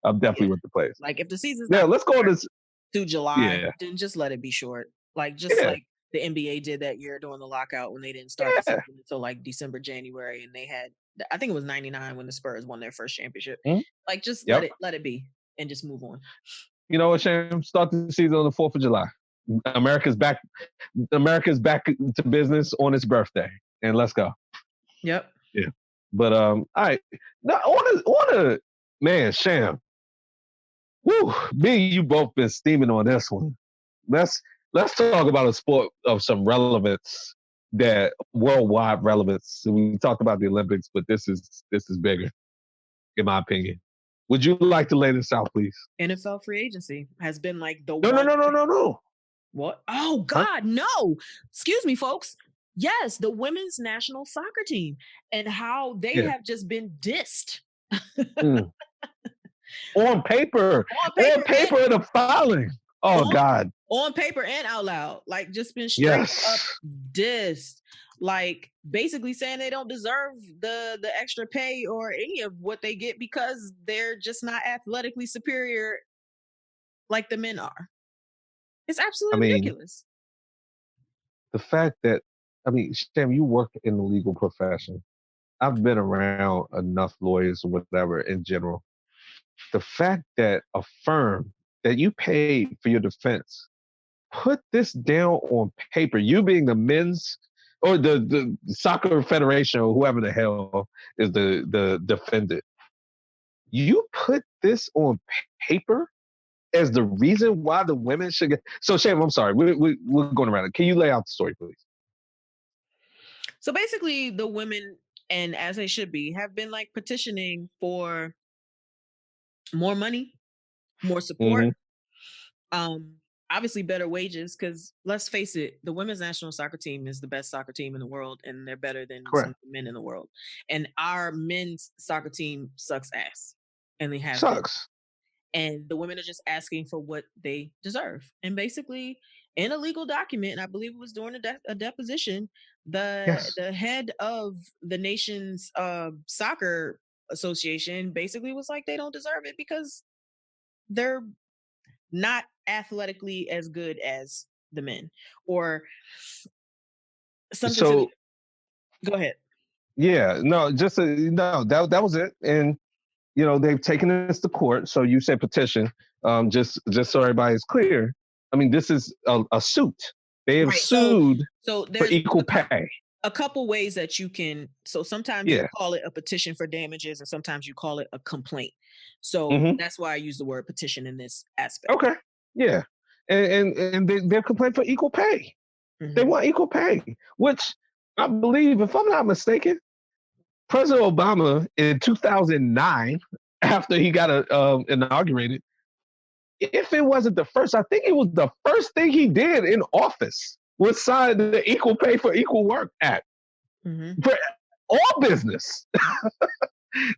I'm Yeah. definitely with the players. Like, if the season's Now not let's go on this. through July, Yeah, then just let it be short. Like, just yeah, like the NBA did that year during the lockout when they didn't start the yeah. season until like December, January, and they had, I think it was '99 when the Spurs won their first championship. Mhm. Like, just Yep. let it be and just move on. You know what, Sham? Start the season on the 4th of July. America's back. America's back to business on its birthday, and let's go. Yep. Yeah. But all right. Now, I wanna, man, Sham. Woo, me and you both been steaming on this one. Let's let's talk about a sport of some relevance, that worldwide relevance. So we talked about the Olympics, but this is bigger, in my opinion. Would you like to lay this out, please? NFL free agency has been like the No, no, one no, no, thing. no, no. What? Oh Huh? God, no. Excuse me, folks. Yes, the women's national soccer team and how they Yeah. have just been dissed. Mm. On paper, On paper and the filing. Oh on, God. on paper and out loud. Like, just been straight up Yes. dissed. Like, basically saying they don't deserve the extra pay or any of what they get because they're just not athletically superior like the men are. It's I absolutely mean, ridiculous. the fact that, I mean, Sam, you work in the legal profession. I've been around enough lawyers or whatever in general. The fact that a firm that you pay for your defense put this down on paper, you being the men's or the soccer federation or whoever the hell is the defendant, you put this on paper as the reason why the women should get. So, Shane, I'm sorry, we're going around it. Can you lay out the story, please? So basically, the women, and as they should be, have been like petitioning for more money, more support. Mm-hmm. Um, obviously better wages, because let's face it, the women's national soccer team is the best soccer team in the world, and they're better than some of Correct. the men in the world. And our men's soccer team sucks ass, and they have been. Sucks. And the women are just asking for what they deserve. And basically, in a legal document, and I believe it was during a deposition, Yes. the head of the nation's soccer association basically was like, they don't deserve it because they're not athletically as good as the men, or something to the. So Go ahead. yeah, no, just no. That was it. And they've taken this to court. So you said petition. Just so everybody's clear. I mean, this is a suit. They have Right. So sued for there's equal pay. a couple ways that you can. So sometimes you Yeah. call it a petition for damages, and sometimes you call it a complaint. So Hmm. that's why I use the word petition in this aspect. Okay. Yeah. And they're complaining for equal pay. They Hmm. want equal pay, which I believe, if I'm not mistaken, President Obama in 2009, after he got inaugurated, if it wasn't the first, I think it was the first thing he did in office was sign the Equal Pay for Equal Work Act Hmm. for all business,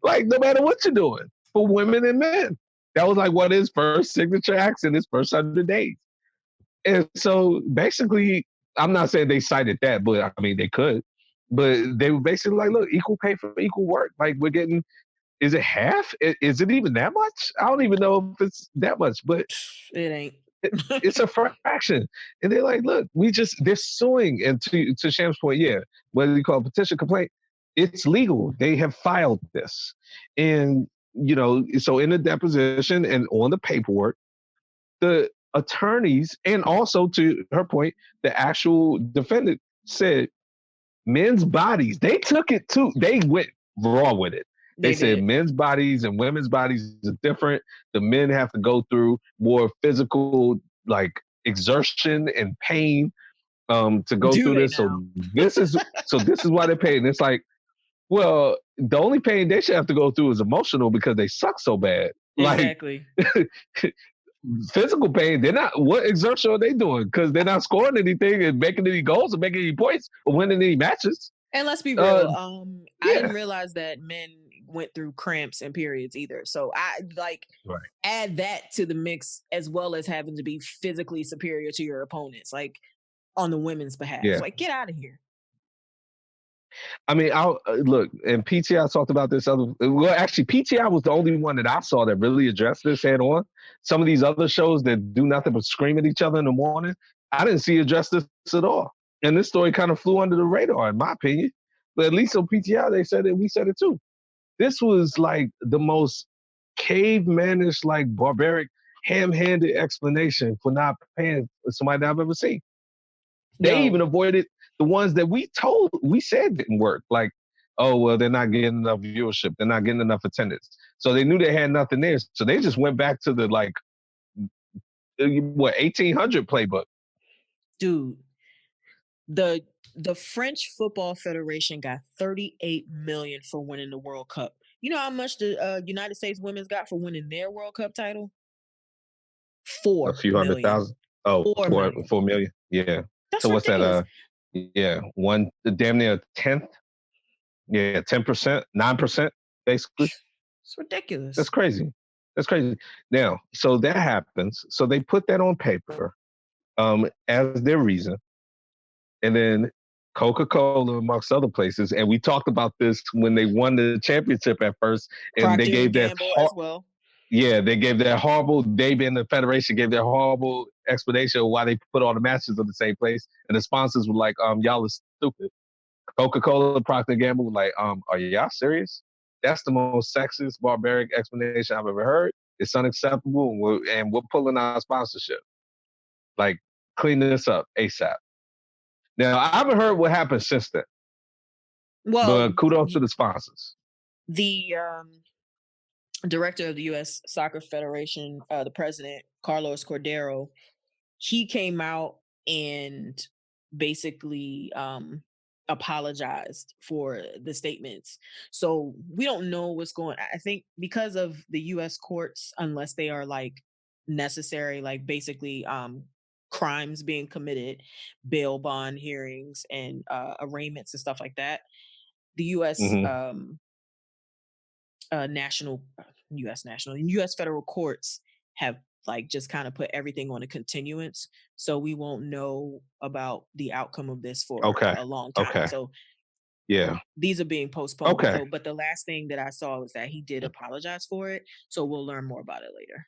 like no matter what you're doing, for women and men. That was like one of his first signature acts in his first 100 days. And so basically, I'm not saying they cited that, but I mean, they could. But they were basically like, look, equal pay for equal work. Like, we're getting, is it half? Is it even that much? I don't even know if it's that much, but It ain't. it's a fraction. And they're like, look, they're suing. And to Sham's point, yeah, whether you call it petition, complaint, it's legal. They have filed this. And, so in the deposition and on the paperwork, the attorneys, and also to her point, the actual defendant said men's bodies, they took it too. They went raw with it. They They said did. men's bodies and women's bodies are different. The men have to go through more physical, like, exertion and pain to go Do through they this. now? So this is why they're paying. It's like, well, the only pain they should have to go through is emotional because they suck so bad. Like, Exactly. physical pain, they're not. What exertion are they doing? Because they're not scoring anything and making any goals or making any points or winning any matches. And let's be Uh, real. I didn't yeah, realize that men went through cramps and periods either. So I like right. add that to the mix, as well as having to be physically superior to your opponents, like on the women's behalf. Yeah, Like, get out of here. I mean, I'll look. And PTI talked about this other. Well, actually, PTI was the only one that I saw that really addressed this head on. Some of these other shows that do nothing but scream at each other in the morning, I didn't see address this at all. And this story kind of flew under the radar, in my opinion. But at least on PTI, they said it. We said it too. This was like the most cavemanish, like barbaric, ham-handed explanation for not paying somebody that I've ever seen. They Yo, even avoided the ones that we said didn't work. Like, oh, well, they're not getting enough viewership. They're not getting enough attendance. So they knew they had nothing there. So they just went back to the, like, 1800 playbook. dude, the the French Football Federation got 38 million for winning the World Cup. You know how much the United States women's got for winning their World Cup title? A Four few hundred million. thousand. Oh, 4 million. 4 million. Yeah. That's So what's that? ridiculous. Yeah, one damn near 10th. Yeah, 10%, 9%, basically. It's ridiculous. That's crazy. That's crazy. Now, so that happens. So they put that on paper as their reason. And then Coca-Cola, amongst other places, and we talked about this when they won the championship at first, and they Procter and gave that Gamble as well. they gave that horrible. They being the federation gave their horrible explanation of why they put all the matches in the same place, and the sponsors were like, y'all are stupid. Coca-Cola, Procter and Gamble were like, are y'all serious? That's the most sexist, barbaric explanation I've ever heard. It's unacceptable, and we're pulling our sponsorship. Like, clean this up ASAP. Now, I haven't heard what happened since then, Well, but kudos to the sponsors. the director of the U.S. Soccer Federation, the president, Carlos Cordero, he came out and basically apologized for the statements. So we don't know what's going. I think because of the U.S. courts, unless they are like necessary, like basically crimes being committed, bail bond hearings and arraignments and stuff like that, the U.S. Mm-hmm. National, U.S. federal courts have like just kind of put everything on a continuance, so we won't know about the outcome of this for Okay. a long time. Okay. So Yeah. these are being postponed. Okay. So, but the last thing that I saw was that he did apologize for it. So we'll learn more about it later.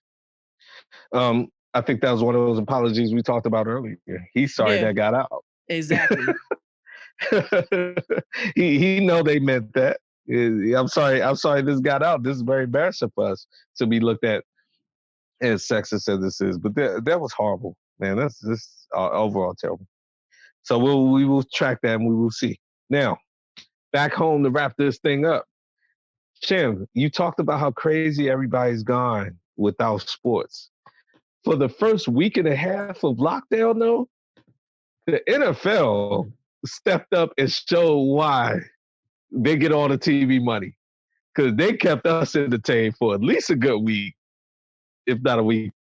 I think that was one of those apologies we talked about earlier. He's sorry Yeah, that got out. exactly. he know they meant that. I'm sorry this got out. This is very embarrassing for us to be looked at as sexist as this is. But that was horrible, man. That's just overall terrible. So we will track that and we will see. Now, back home to wrap this thing up. Shem, you talked about how crazy everybody's gone without sports. For the first week and a half of lockdown, though, the NFL stepped up and showed why they get all the TV money. Because they kept us entertained for at least a good week, if not a week.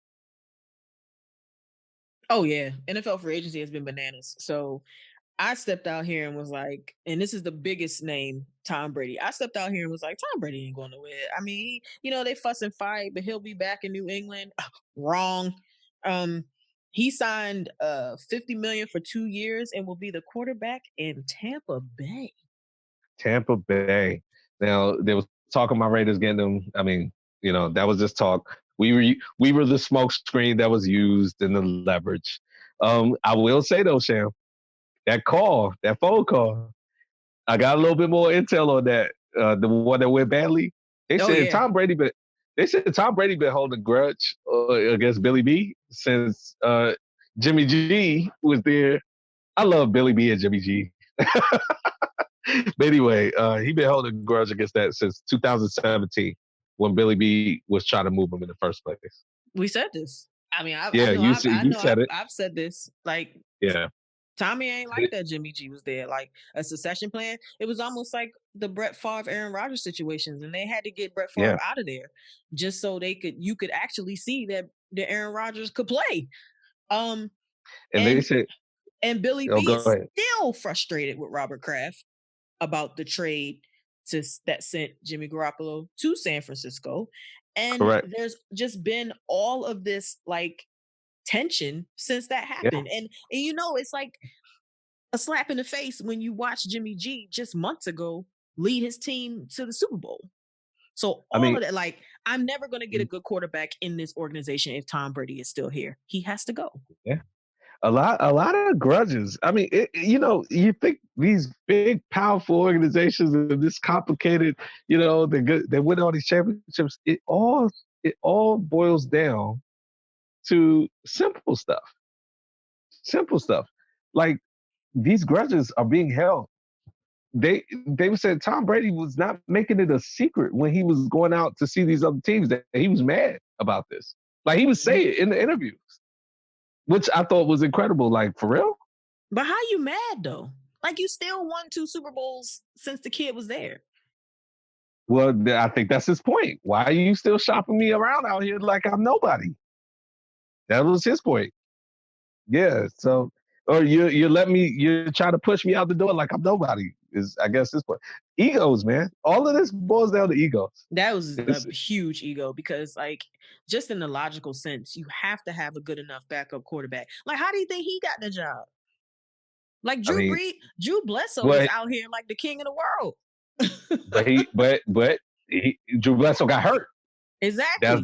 Oh yeah, NFL free agency has been bananas. So I stepped out here and was like, and this is the biggest name, Tom Brady. I stepped out here and was like, Tom Brady ain't going nowhere. I mean, they fuss and fight, but he'll be back in New England. Wrong. He signed $50 million for 2 years and will be the quarterback in Tampa Bay. Tampa Bay. Now there was talk of my Raiders getting them. I mean, that was just talk. We were the smoke screen that was used in the leverage. I will say though, Sham, that phone call, I got a little bit more intel on that. The one that went badly. They said Tom Brady been holding a grudge against Billy B since Jimmy G was there. I love Billy B and Jimmy G. But anyway, he been holding a grudge against that since 2017 when Billy B was trying to move him in the first place. We said this. I mean, you said it. I've said this. Like, yeah. Tommy ain't like that Jimmy G was there. Like a succession plan. It was almost like the Brett Favre, Aaron Rodgers situations, and they had to get Brett Favre out of there just so you could actually see that the Aaron Rodgers could play. And they said, and Billy B is still frustrated with Robert Kraft about the trade that sent Jimmy Garoppolo to San Francisco. And there's just been all of this like tension since that happened. And it's like a slap in the face when you watch Jimmy G just months ago lead his team to the Super Bowl. So of that, like, I'm never going to get a good quarterback in this organization if Tom Brady is still here. He has to go. Yeah. A lot of grudges. I mean, you think these big, powerful organizations are this complicated, they win all these championships. It all boils down to simple stuff. Simple stuff. Like, these grudges are being held. They said Tom Brady was not making it a secret when he was going out to see these other teams that he was mad about this. Like, he was saying it in the interviews, which I thought was incredible. Like, for real? But how you mad, though? Like, you still won 2 Super Bowls since the kid was there. Well, I think that's his point. Why are you still shopping me around out here like I'm nobody? That was his point. Yeah, so, or you try to push me out the door like I'm nobody, is I guess this point. Egos, man. All of this boils down to egos. That was a huge ego because, like, just in the logical sense, you have to have a good enough backup quarterback. Like, how do you think he got the job? Like, Drew Bledsoe is out here like the king of the world. but Drew Bledsoe got hurt. Exactly.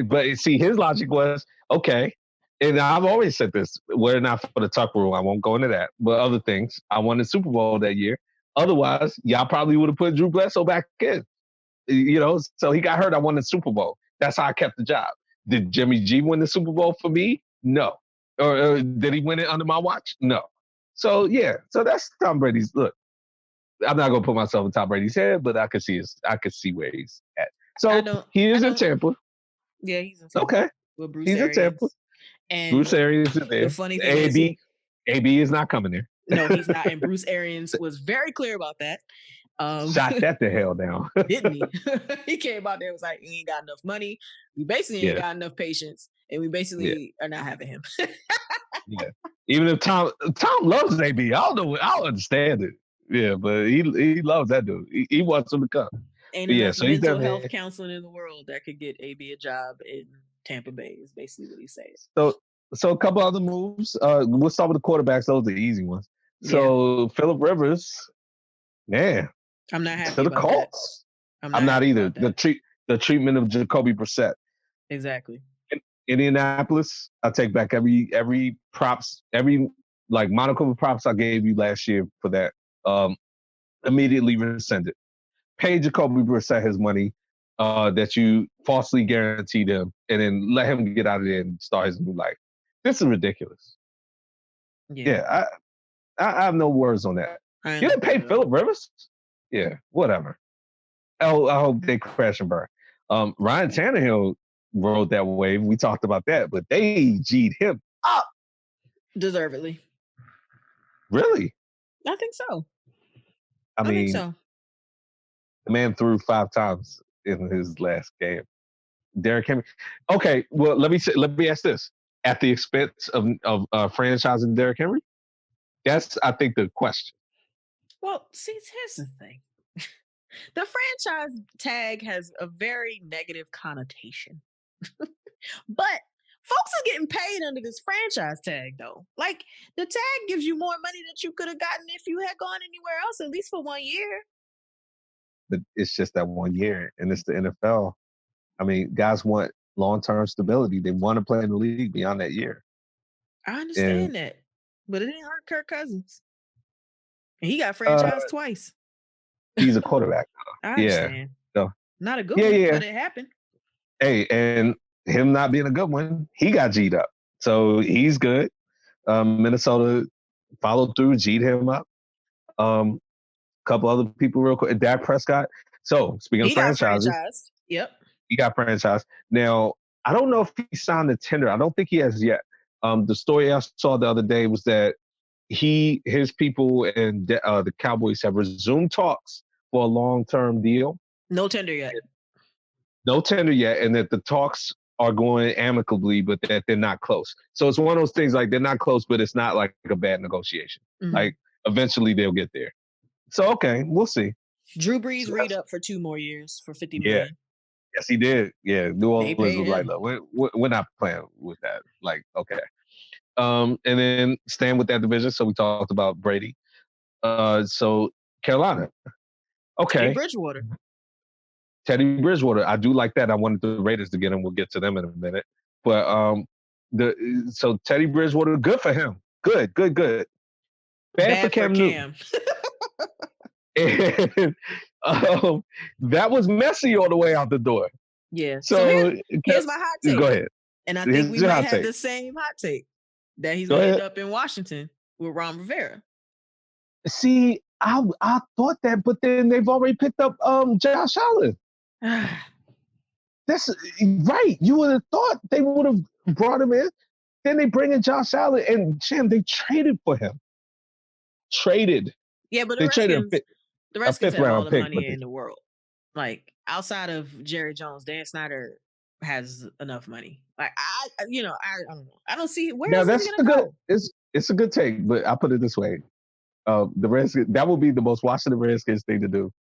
But see, his logic was, okay, and I've always said this, we're not for the tuck rule. I won't go into that. But other things, I won the Super Bowl that year. Otherwise, y'all probably would have put Drew Bledsoe back in. So he got hurt. I won the Super Bowl. That's how I kept the job. Did Jimmy G win the Super Bowl for me? No. Or did he win it under my watch? No. So, yeah. So that's Tom Brady's. Look, I'm not going to put myself in Tom Brady's head, but I could see where he's at. So he is in Tampa. Yeah, he's in Tampa. Okay. With Bruce Arians. In Tampa. And Bruce Arians is there. The funny thing AB is not coming there. No, he's not. And Bruce Arians was very clear about that. Shot that the hell down. Didn't he? He came out there and was like, "We ain't got enough money. We basically ain't got enough patience, and we basically are not having him." Yeah. Even if Tom loves AB, I don't understand it. Yeah, but he loves that dude. He wants him to come. Ain't enough mental health counseling in the world that could get AB a job in Tampa Bay. Is basically what he's saying. So a couple other moves. We'll start with the quarterbacks. Those are the easy ones. So Phillip Rivers, man, I'm not happy to the about Colts. that. I'm not either. The treatment of Jacoby Brissett. Exactly. Indianapolis, I take back every props, every like monocle of props I gave you last year for that. Immediately rescinded. Pay Jacoby Brissett his money that you falsely guaranteed him, and then let him get out of there and start his new life. This is ridiculous. Yeah, I have no words on that. You didn't pay Phillip Rivers? Yeah, whatever. I hope they crash and burn. Ryan Tannehill rode that wave. We talked about that, but they G'd him up. Deservedly. Really? I think so. I mean, think so. The man threw 5 times in his last game. Derrick Henry. Okay, well, let me ask this: at the expense of franchising Derrick Henry? That's, I think, the question. Well, see, here's the thing: the franchise tag has a very negative connotation, but folks are getting paid under this franchise tag, though. Like, the tag gives you more money that you could have gotten if you had gone anywhere else, at least for 1 year. But it's just that 1 year, and it's the NFL. I mean, guys want long-term stability. They want to play in the league beyond that year. I understand that, but it didn't hurt Kirk Cousins. And he got franchised twice. He's a quarterback. I understand. So, not a good one, but it happened. Hey, and him not being a good one, he got G'd up. So he's good. Minnesota followed through, G'd him up. Couple other people real quick. Dak Prescott. So speaking of franchises. Yep. He got franchised. Now, I don't know if he signed the tender. I don't think he has yet. The story I saw the other day was that his people and the Cowboys have resumed talks for a long-term deal. No tender yet. And that the talks are going amicably, but that they're not close. So it's one of those things like they're not close, but it's not like a bad negotiation. Mm-hmm. Like eventually they'll get there. So, okay, we'll see. Drew Brees read up for 2 more years for $50 million. Yes, he did. Yeah, New Orleans was like, look, we're not playing with that. Like, okay. And then staying with that division. So we talked about Brady. So Carolina. Okay. Teddy Bridgewater. I do like that. I wanted the Raiders to get him. We'll get to them in a minute. But so Teddy Bridgewater, good for him. Good. Bad for Cam Newton. And that was messy all the way out the door. Yeah. So here's my hot take. Go ahead. And I think we might have the same hot take that he's going to end up in Washington with Ron Rivera. See, I thought that, but then they've already picked up Josh Allen. That's right. You would have thought they would have brought him in. Then they bring in Josh Allen, and Jim, they traded for him. Yeah, but the Redskins have all the money in the world. Like, outside of Jerry Jones, Dan Snyder has enough money. Like, I don't know. I don't see where is he going to go. It's a good take, but I'll put it this way. The Redskins, that would be the most Washington Redskins thing to do.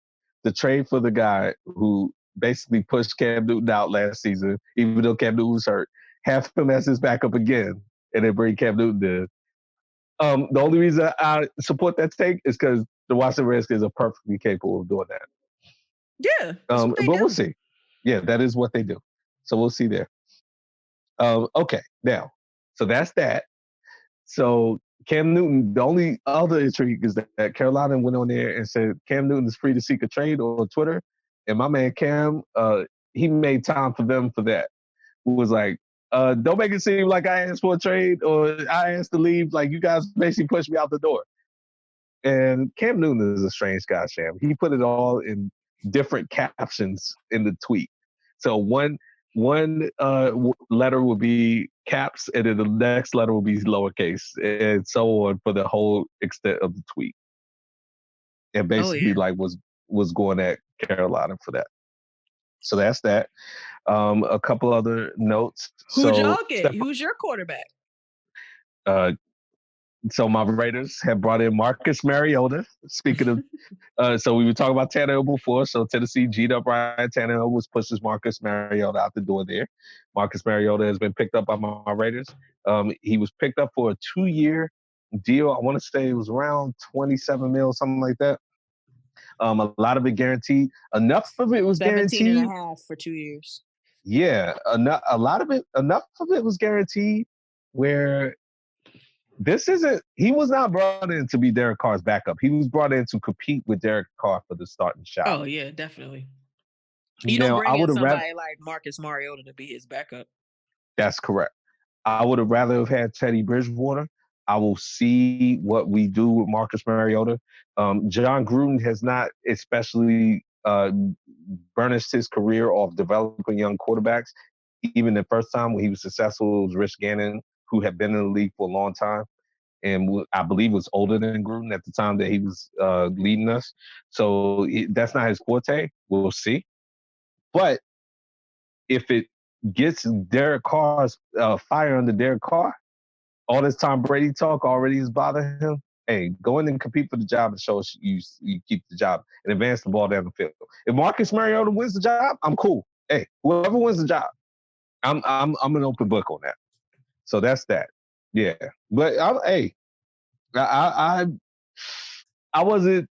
To trade for the guy who basically pushed Cam Newton out last season, even though Cam Newton was hurt, have him as his backup again, and then bring Cam Newton in. The only reason I support that take is because the Washington Redskins are perfectly capable of doing that. Yeah, but we'll see. Yeah, that is what they do. So we'll see there. Okay, now, so that's that. So Cam Newton, the only other intrigue is that Carolina went on there and said Cam Newton is free to seek a trade on Twitter. And my man Cam, he made time for them for that. Who was like, don't make it seem like I asked for a trade or I asked to leave. Like, you guys basically pushed me out the door. And Cam Newton is a strange guy, Sham. He put it all in different captions in the tweet. So one letter would be caps, and then the next letter will be lowercase, and so on for the whole extent of the tweet. And basically, was was going at Carolina for that. So that's that. A couple other notes. Who'd y'all get? Who's your quarterback? So my Raiders have brought in Marcus Mariota. Speaking of, so we were talking about Tannehill before. So Tennessee G'd up Ryan Tannehill, was pushes Marcus Mariota out the door there. Marcus Mariota has been picked up by my Raiders. He was picked up for a 2-year deal. I want to say it was around 27 mil, something like that. A lot of it guaranteed. Enough of it was 17 guaranteed. and a half for 2 years. Yeah, enough of it was guaranteed where he was not brought in to be Derek Carr's backup. He was brought in to compete with Derek Carr for the starting shot. Oh, yeah, definitely. You don't bring in somebody like Marcus Mariota to be his backup. That's correct. I would have rather have had Teddy Bridgewater. I will see what we do with Marcus Mariota. John Gruden has not especially burnished his career off developing young quarterbacks. Even the first time when he was successful, it was Rich Gannon, who had been in the league for a long time and I believe was older than Gruden at the time that he was leading us. So that's not his forte. We'll see. But if it gets Derek Carr's fire under Derek Carr, all this Tom Brady talk already is bothering him. Hey, go in and compete for the job and show us you keep the job and advance the ball down the field. If Marcus Mariota wins the job, I'm cool. Hey, whoever wins the job, I'm an open book on that. So that's that. Yeah, but I wasn't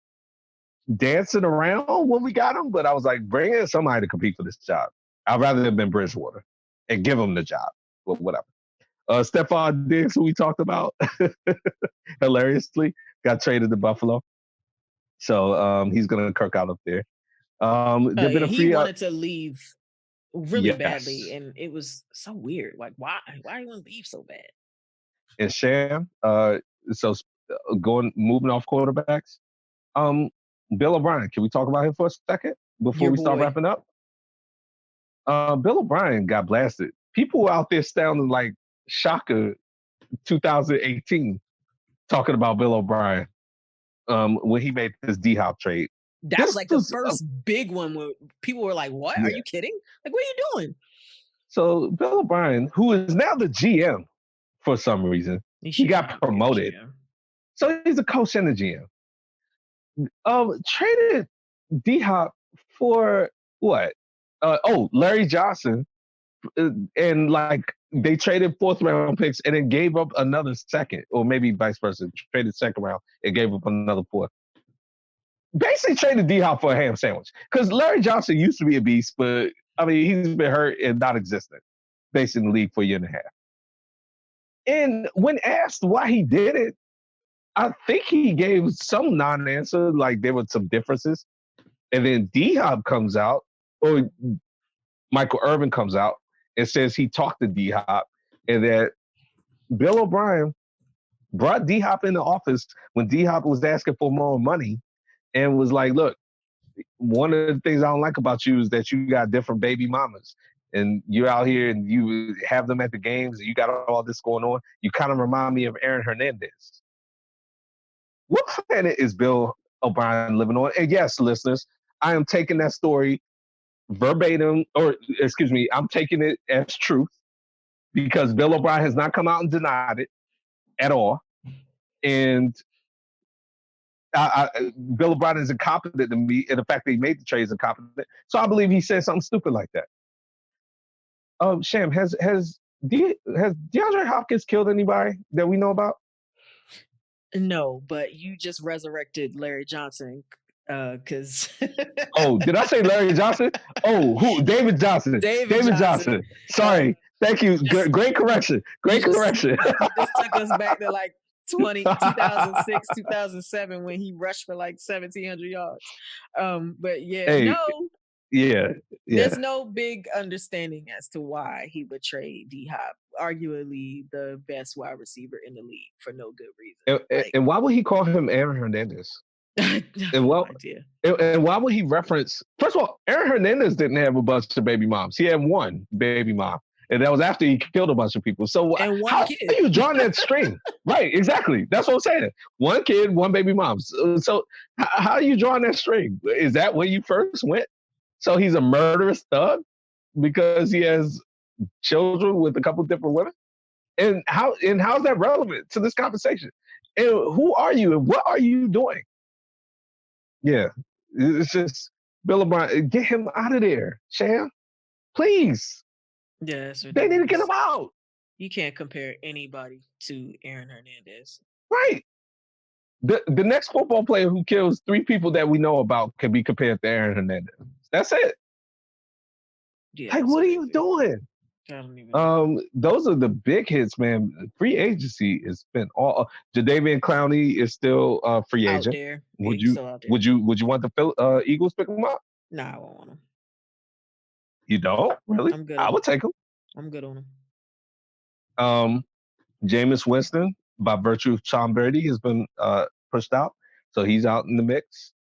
dancing around when we got him, but I was like, bring in somebody to compete for this job. I'd rather have been Bridgewater and give him the job. Well, whatever. Stephon Diggs, who we talked about, hilariously, got traded to Buffalo. So he's going to Kirk out up there. He wanted to leave really badly, and it was so weird. Like, why you want to leave so bad? And Sham, moving off quarterbacks. Bill O'Brien, can we talk about him for a second before we start wrapping up? Bill O'Brien got blasted. People were out there sounding like Shaka 2018 talking about Bill O'Brien when he made this D-Hop trade. That was like the first big one where people were like, what? Yeah. Are you kidding? Like, what are you doing? So Bill O'Brien, who is now the GM for some reason, he got promoted. So he's a coach and a GM. Traded D-Hop for what? Larry Johnson. And like they traded 4th round picks and then gave up another second, or maybe vice versa. Traded 2nd round and gave up another 4th. Basically traded D-Hop for a ham sandwich. Because Larry Johnson used to be a beast, but I mean he's been hurt and non-existent, based in the league for a year and a half. And when asked why he did it, I think he gave some non-answer, like there were some differences. And then D-Hop comes out, or Michael Irvin comes out and says he talked to D-Hop and that Bill O'Brien brought D-Hop in the office when D-Hop was asking for more money and was like, look, one of the things I don't like about you is that you got different baby mamas and you're out here and you have them at the games and you got all this going on. You kind of remind me of Aaron Hernandez. What planet is Bill O'Brien living on? And yes, listeners, I am taking that story verbatim, I'm taking it as truth because Bill O'Brien has not come out and denied it at all. And Bill O'Brien is incompetent to me, and the fact that he made the trade is incompetent. So I believe he said something stupid like that. Sham, has DeAndre Hopkins killed anybody that we know about? No, but you just resurrected Larry Johnson. Because did I say Larry Johnson? Who? David Johnson. David Johnson. Sorry. Thank you. Great correction. Great correction. This took us back to like 2006, 2007 when he rushed for like 1,700 yards. But there's no big understanding as to why he would trade D-Hop, arguably the best wide receiver in the league, for no good reason. And why would he call him Aaron Hernandez? And why would he reference? First of all, Aaron Hernandez didn't have a bunch of baby moms. He had one baby mom, And that was after he killed a bunch of people. So how are you drawing that string? Right, exactly. That's what I'm saying. One kid, one baby mom. So how are you drawing that string? Is that where you first went? So he's a murderous thug because he has children with a couple different women? And how's that relevant to this conversation? And who are you and what are you doing? Yeah, it's just Bill O'Brien. Get him out of there, Sham. Please. Yeah, they need to get him out. You can't compare anybody to Aaron Hernandez. Right. The next football player who kills 3 people that we know about can be compared to Aaron Hernandez. That's it. Yeah, like, what are you doing? I don't even know. Those are the big hits, man. Free agency has been all. Jadeveon Clowney is still free agent. Out there. Would you? Would you want the Eagles pick him up? Nah, I won't want him. You don't really? I'm good. I would take him. I'm good on him. Jameis Winston, by virtue of Tom Brady, has been pushed out, so he's out in the mix.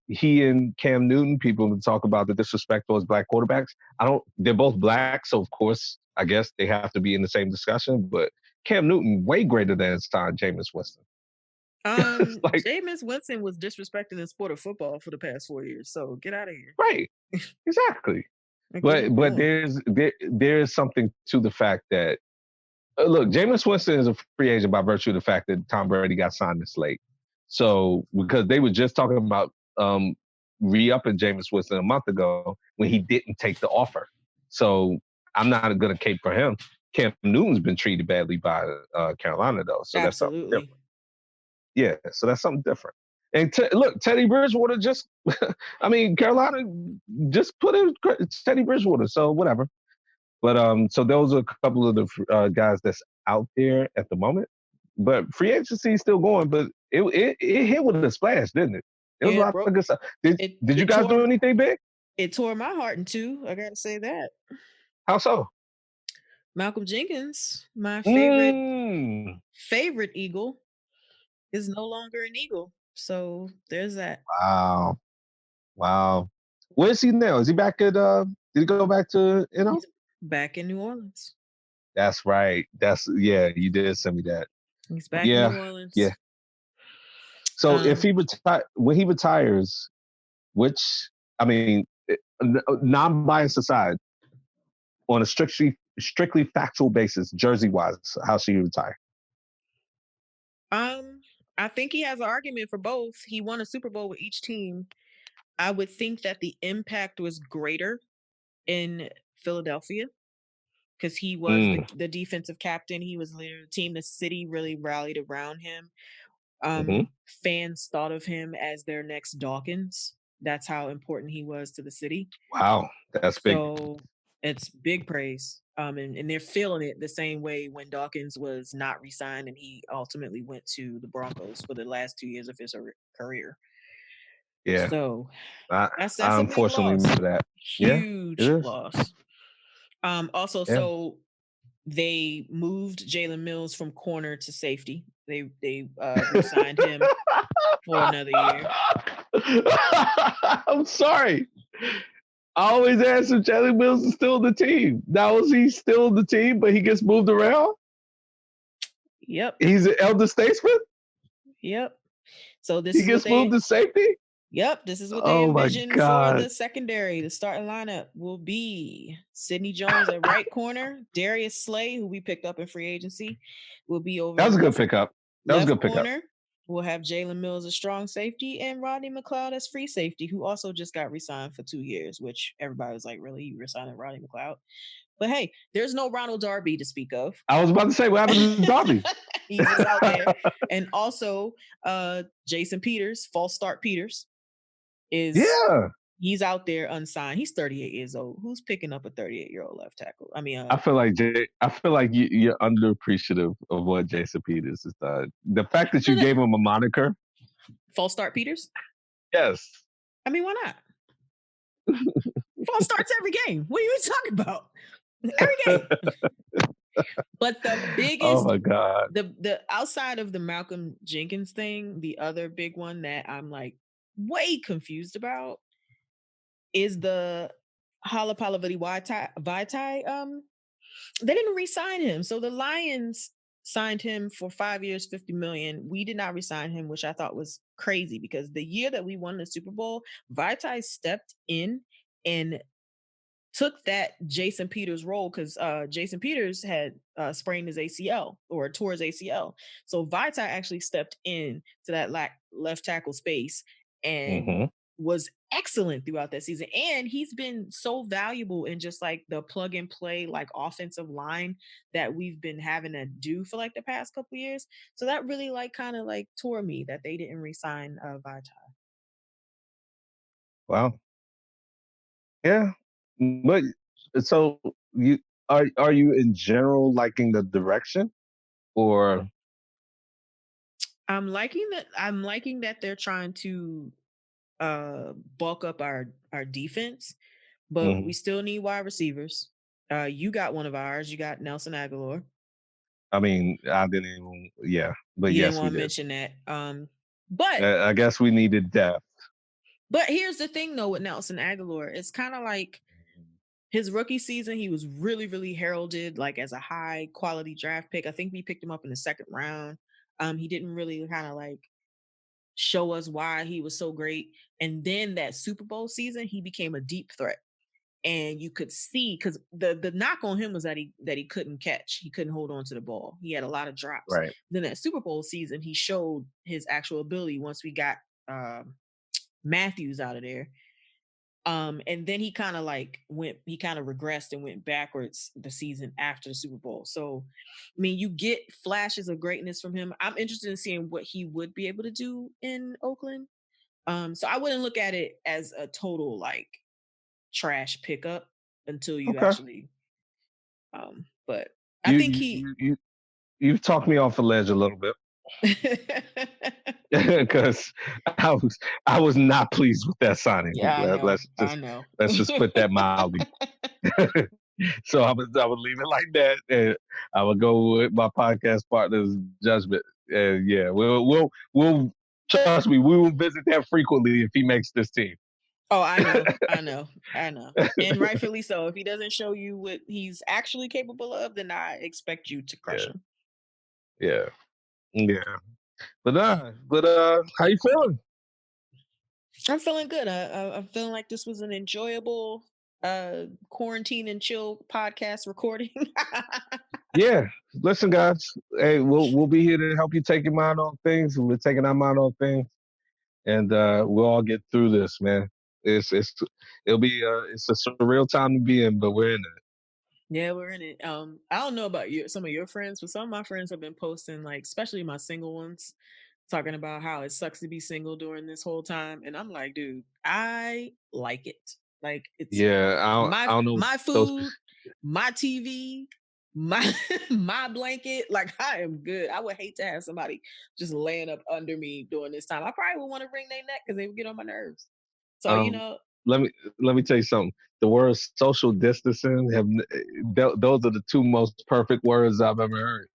He and Cam Newton, people would talk about the disrespect towards black quarterbacks. They're both black, so of course, I guess they have to be in the same discussion. But Cam Newton, way greater than his time, Jameis Winston. Jameis Winston was disrespecting the sport of football for the past 4 years, so get out of here. Right, exactly. but there's something to the fact that look, Jameis Winston is a free agent by virtue of the fact that Tom Brady got signed this late. So because they were just talking about re-upping Jameis Winston a month ago when he didn't take the offer. So I'm not going to cape for him. Cam Newton's been treated badly by Carolina, though. So that's something different. Yeah, so that's something different. And look, Teddy Bridgewater just, Carolina just put in Teddy Bridgewater, so whatever. But so those are a couple of the guys that's out there at the moment. But free agency is still going, but it hit with a splash, didn't it? It was a lot of good stuff. Did you guys do anything big? It tore my heart in two. I gotta say that. How so? Malcolm Jenkins, my favorite Eagle, is no longer an Eagle. So there's that. Wow. Where is he now? Is he back at did he go back to He's back in New Orleans. That's right. You did send me that. He's back in New Orleans. Yeah. So if when he retires, which non-biased aside, on a strictly factual basis, jersey-wise, how should he retire? I think he has an argument for both. He won a Super Bowl with each team. I would think that the impact was greater in Philadelphia because he was the defensive captain. He was the leader of the team. The city really rallied around him. Fans thought of him as their next Dawkins. That's how important he was to the city. Wow, that's big. So it's big praise. And they're feeling it the same way when Dawkins was not re-signed and he ultimately went to the Broncos for the last 2 years of his career. Yeah. So that's unfortunately remember that. Huge loss. So they moved Jalen Mills from corner to safety. They re-signed him for another year. I'm sorry. I always ask if Jalen Mills is still the team. Now is he still the team, but he gets moved around? Yep. He's an elder statesman? Yep. So he gets moved to safety? Yep, this is what they envision for the secondary. The starting lineup will be Sidney Jones at right corner. Darius Slay, who we picked up in free agency, will be over. That was a good pickup. Corner. We'll have Jalen Mills as strong safety and Rodney McLeod as free safety, who also just got re-signed for 2 years, which everybody was like, really? You re-signing Rodney McLeod? But hey, there's no Ronald Darby to speak of. I was about to say, what happened to Darby? He's just out there. And also, Jason Peters, false start Peters, he's out there unsigned. He's 38 years old. Who's picking up a 38-year-old left tackle? I feel like you're underappreciative of what Jason Peters has done. The fact that you gave him a moniker, false start Peters. Yes. Why not? False starts every game. What are you talking about? Every game. But the biggest, oh my God, the outside of the Malcolm Jenkins thing, the other big one that I'm like way confused about is the Halapala Vaitai They didn't re-sign him. So the Lions signed him for 5 years, $50 million. We did not re-sign him, which I thought was crazy because the year that we won the Super Bowl, Vaitai stepped in and took that Jason Peters role because Jason Peters had sprained his ACL or tore his ACL. So Vaitai actually stepped in to that left tackle space and was excellent throughout that season. And he's been so valuable in just like the plug and play, like offensive line that we've been having to do for like the past couple years. So that really like kind of like tore me that they didn't re-sign Vaitai. Wow. Yeah. But so you are you in general liking the direction, or I'm liking that they're trying to bulk up our defense, but we still need wide receivers. You got one of ours. You got Nelson Aguilar. I mean, I didn't even. Yeah, but You didn't yes, we want to did. mention that. But I guess we needed depth. But here's the thing, though, with Nelson Aguilar, it's kind of like his rookie season. He was really, really heralded like as a high quality draft pick. I think we picked him up in the second round. He didn't really kind of like show us why he was so great. And then that Super Bowl season, he became a deep threat. And you could see because the knock on him was that he couldn't catch, he couldn't hold on to the ball. He had a lot of drops. Right. Then that Super Bowl season, he showed his actual ability once we got Matthews out of there. And then he kind of regressed and went backwards the season after the Super Bowl. So, I mean, you get flashes of greatness from him. I'm interested in seeing what he would be able to do in Oakland. So I wouldn't look at it as a total like trash pickup until you actually. But I think you've talked me off the ledge a little bit. Because I was not pleased with that signing. Yeah, I know. Let's just put that mildly. So I would leave it like that, and I would go with my podcast partner's judgment. And yeah, we'll trust me, we will visit that frequently if he makes this team. Oh, I know. And rightfully so. If he doesn't show you what he's actually capable of, then I expect you to crush him. Yeah. But how you feeling? I'm feeling good. I'm feeling like this was an enjoyable quarantine and chill podcast recording. Yeah. Listen, guys. Hey, we'll be here to help you take your mind on things. We're taking our mind on things, and we'll all get through this, man. It's a surreal time to be in, but we're in it. Yeah, we're in it. I don't know about you, some of your friends, but some of my friends have been posting, like, especially my single ones, talking about how it sucks to be single during this whole time. And I'm like, dude, I like it. Like, it's I don't know my food, my TV, my my blanket. Like, I am good. I would hate to have somebody just laying up under me during this time. I probably would want to wring their neck because they would get on my nerves. So let me tell you something. The words social distancing those are the two most perfect words I've ever heard.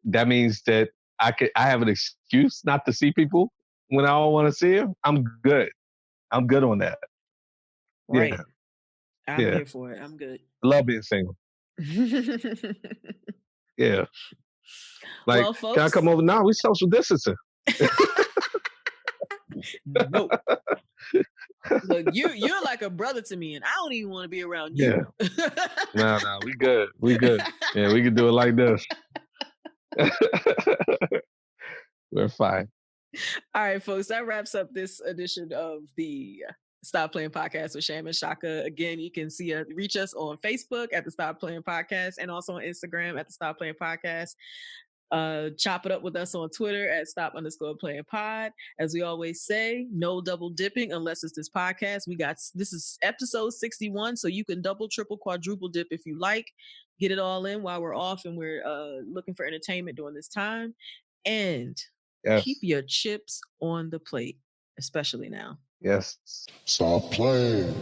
That means that I have an excuse not to see people when I don't want to see them. I'm good on that. Right. Yeah. I'm here for it. I'm good. I love being single. Yeah. Like, well, folks, can I come over now? We social distancing. Nope. Look, you're like a brother to me, and I don't even want to be around you. No, we good. Yeah, we can do it like this. We're fine. All right, folks, that wraps up this edition of the Stop Playing Podcast with Sham and Shaka. Again, you can reach us on Facebook at the Stop Playing Podcast and also on Instagram at the Stop Playing Podcast. Chop it up with us on Twitter at stop_playing_pod. As we always say, no double dipping unless it's this podcast. This is episode 61, so you can double, triple, quadruple dip if you like. Get it all in while we're off and we're looking for entertainment during this time. And keep your chips on the plate, especially now. Yes. Stop playing.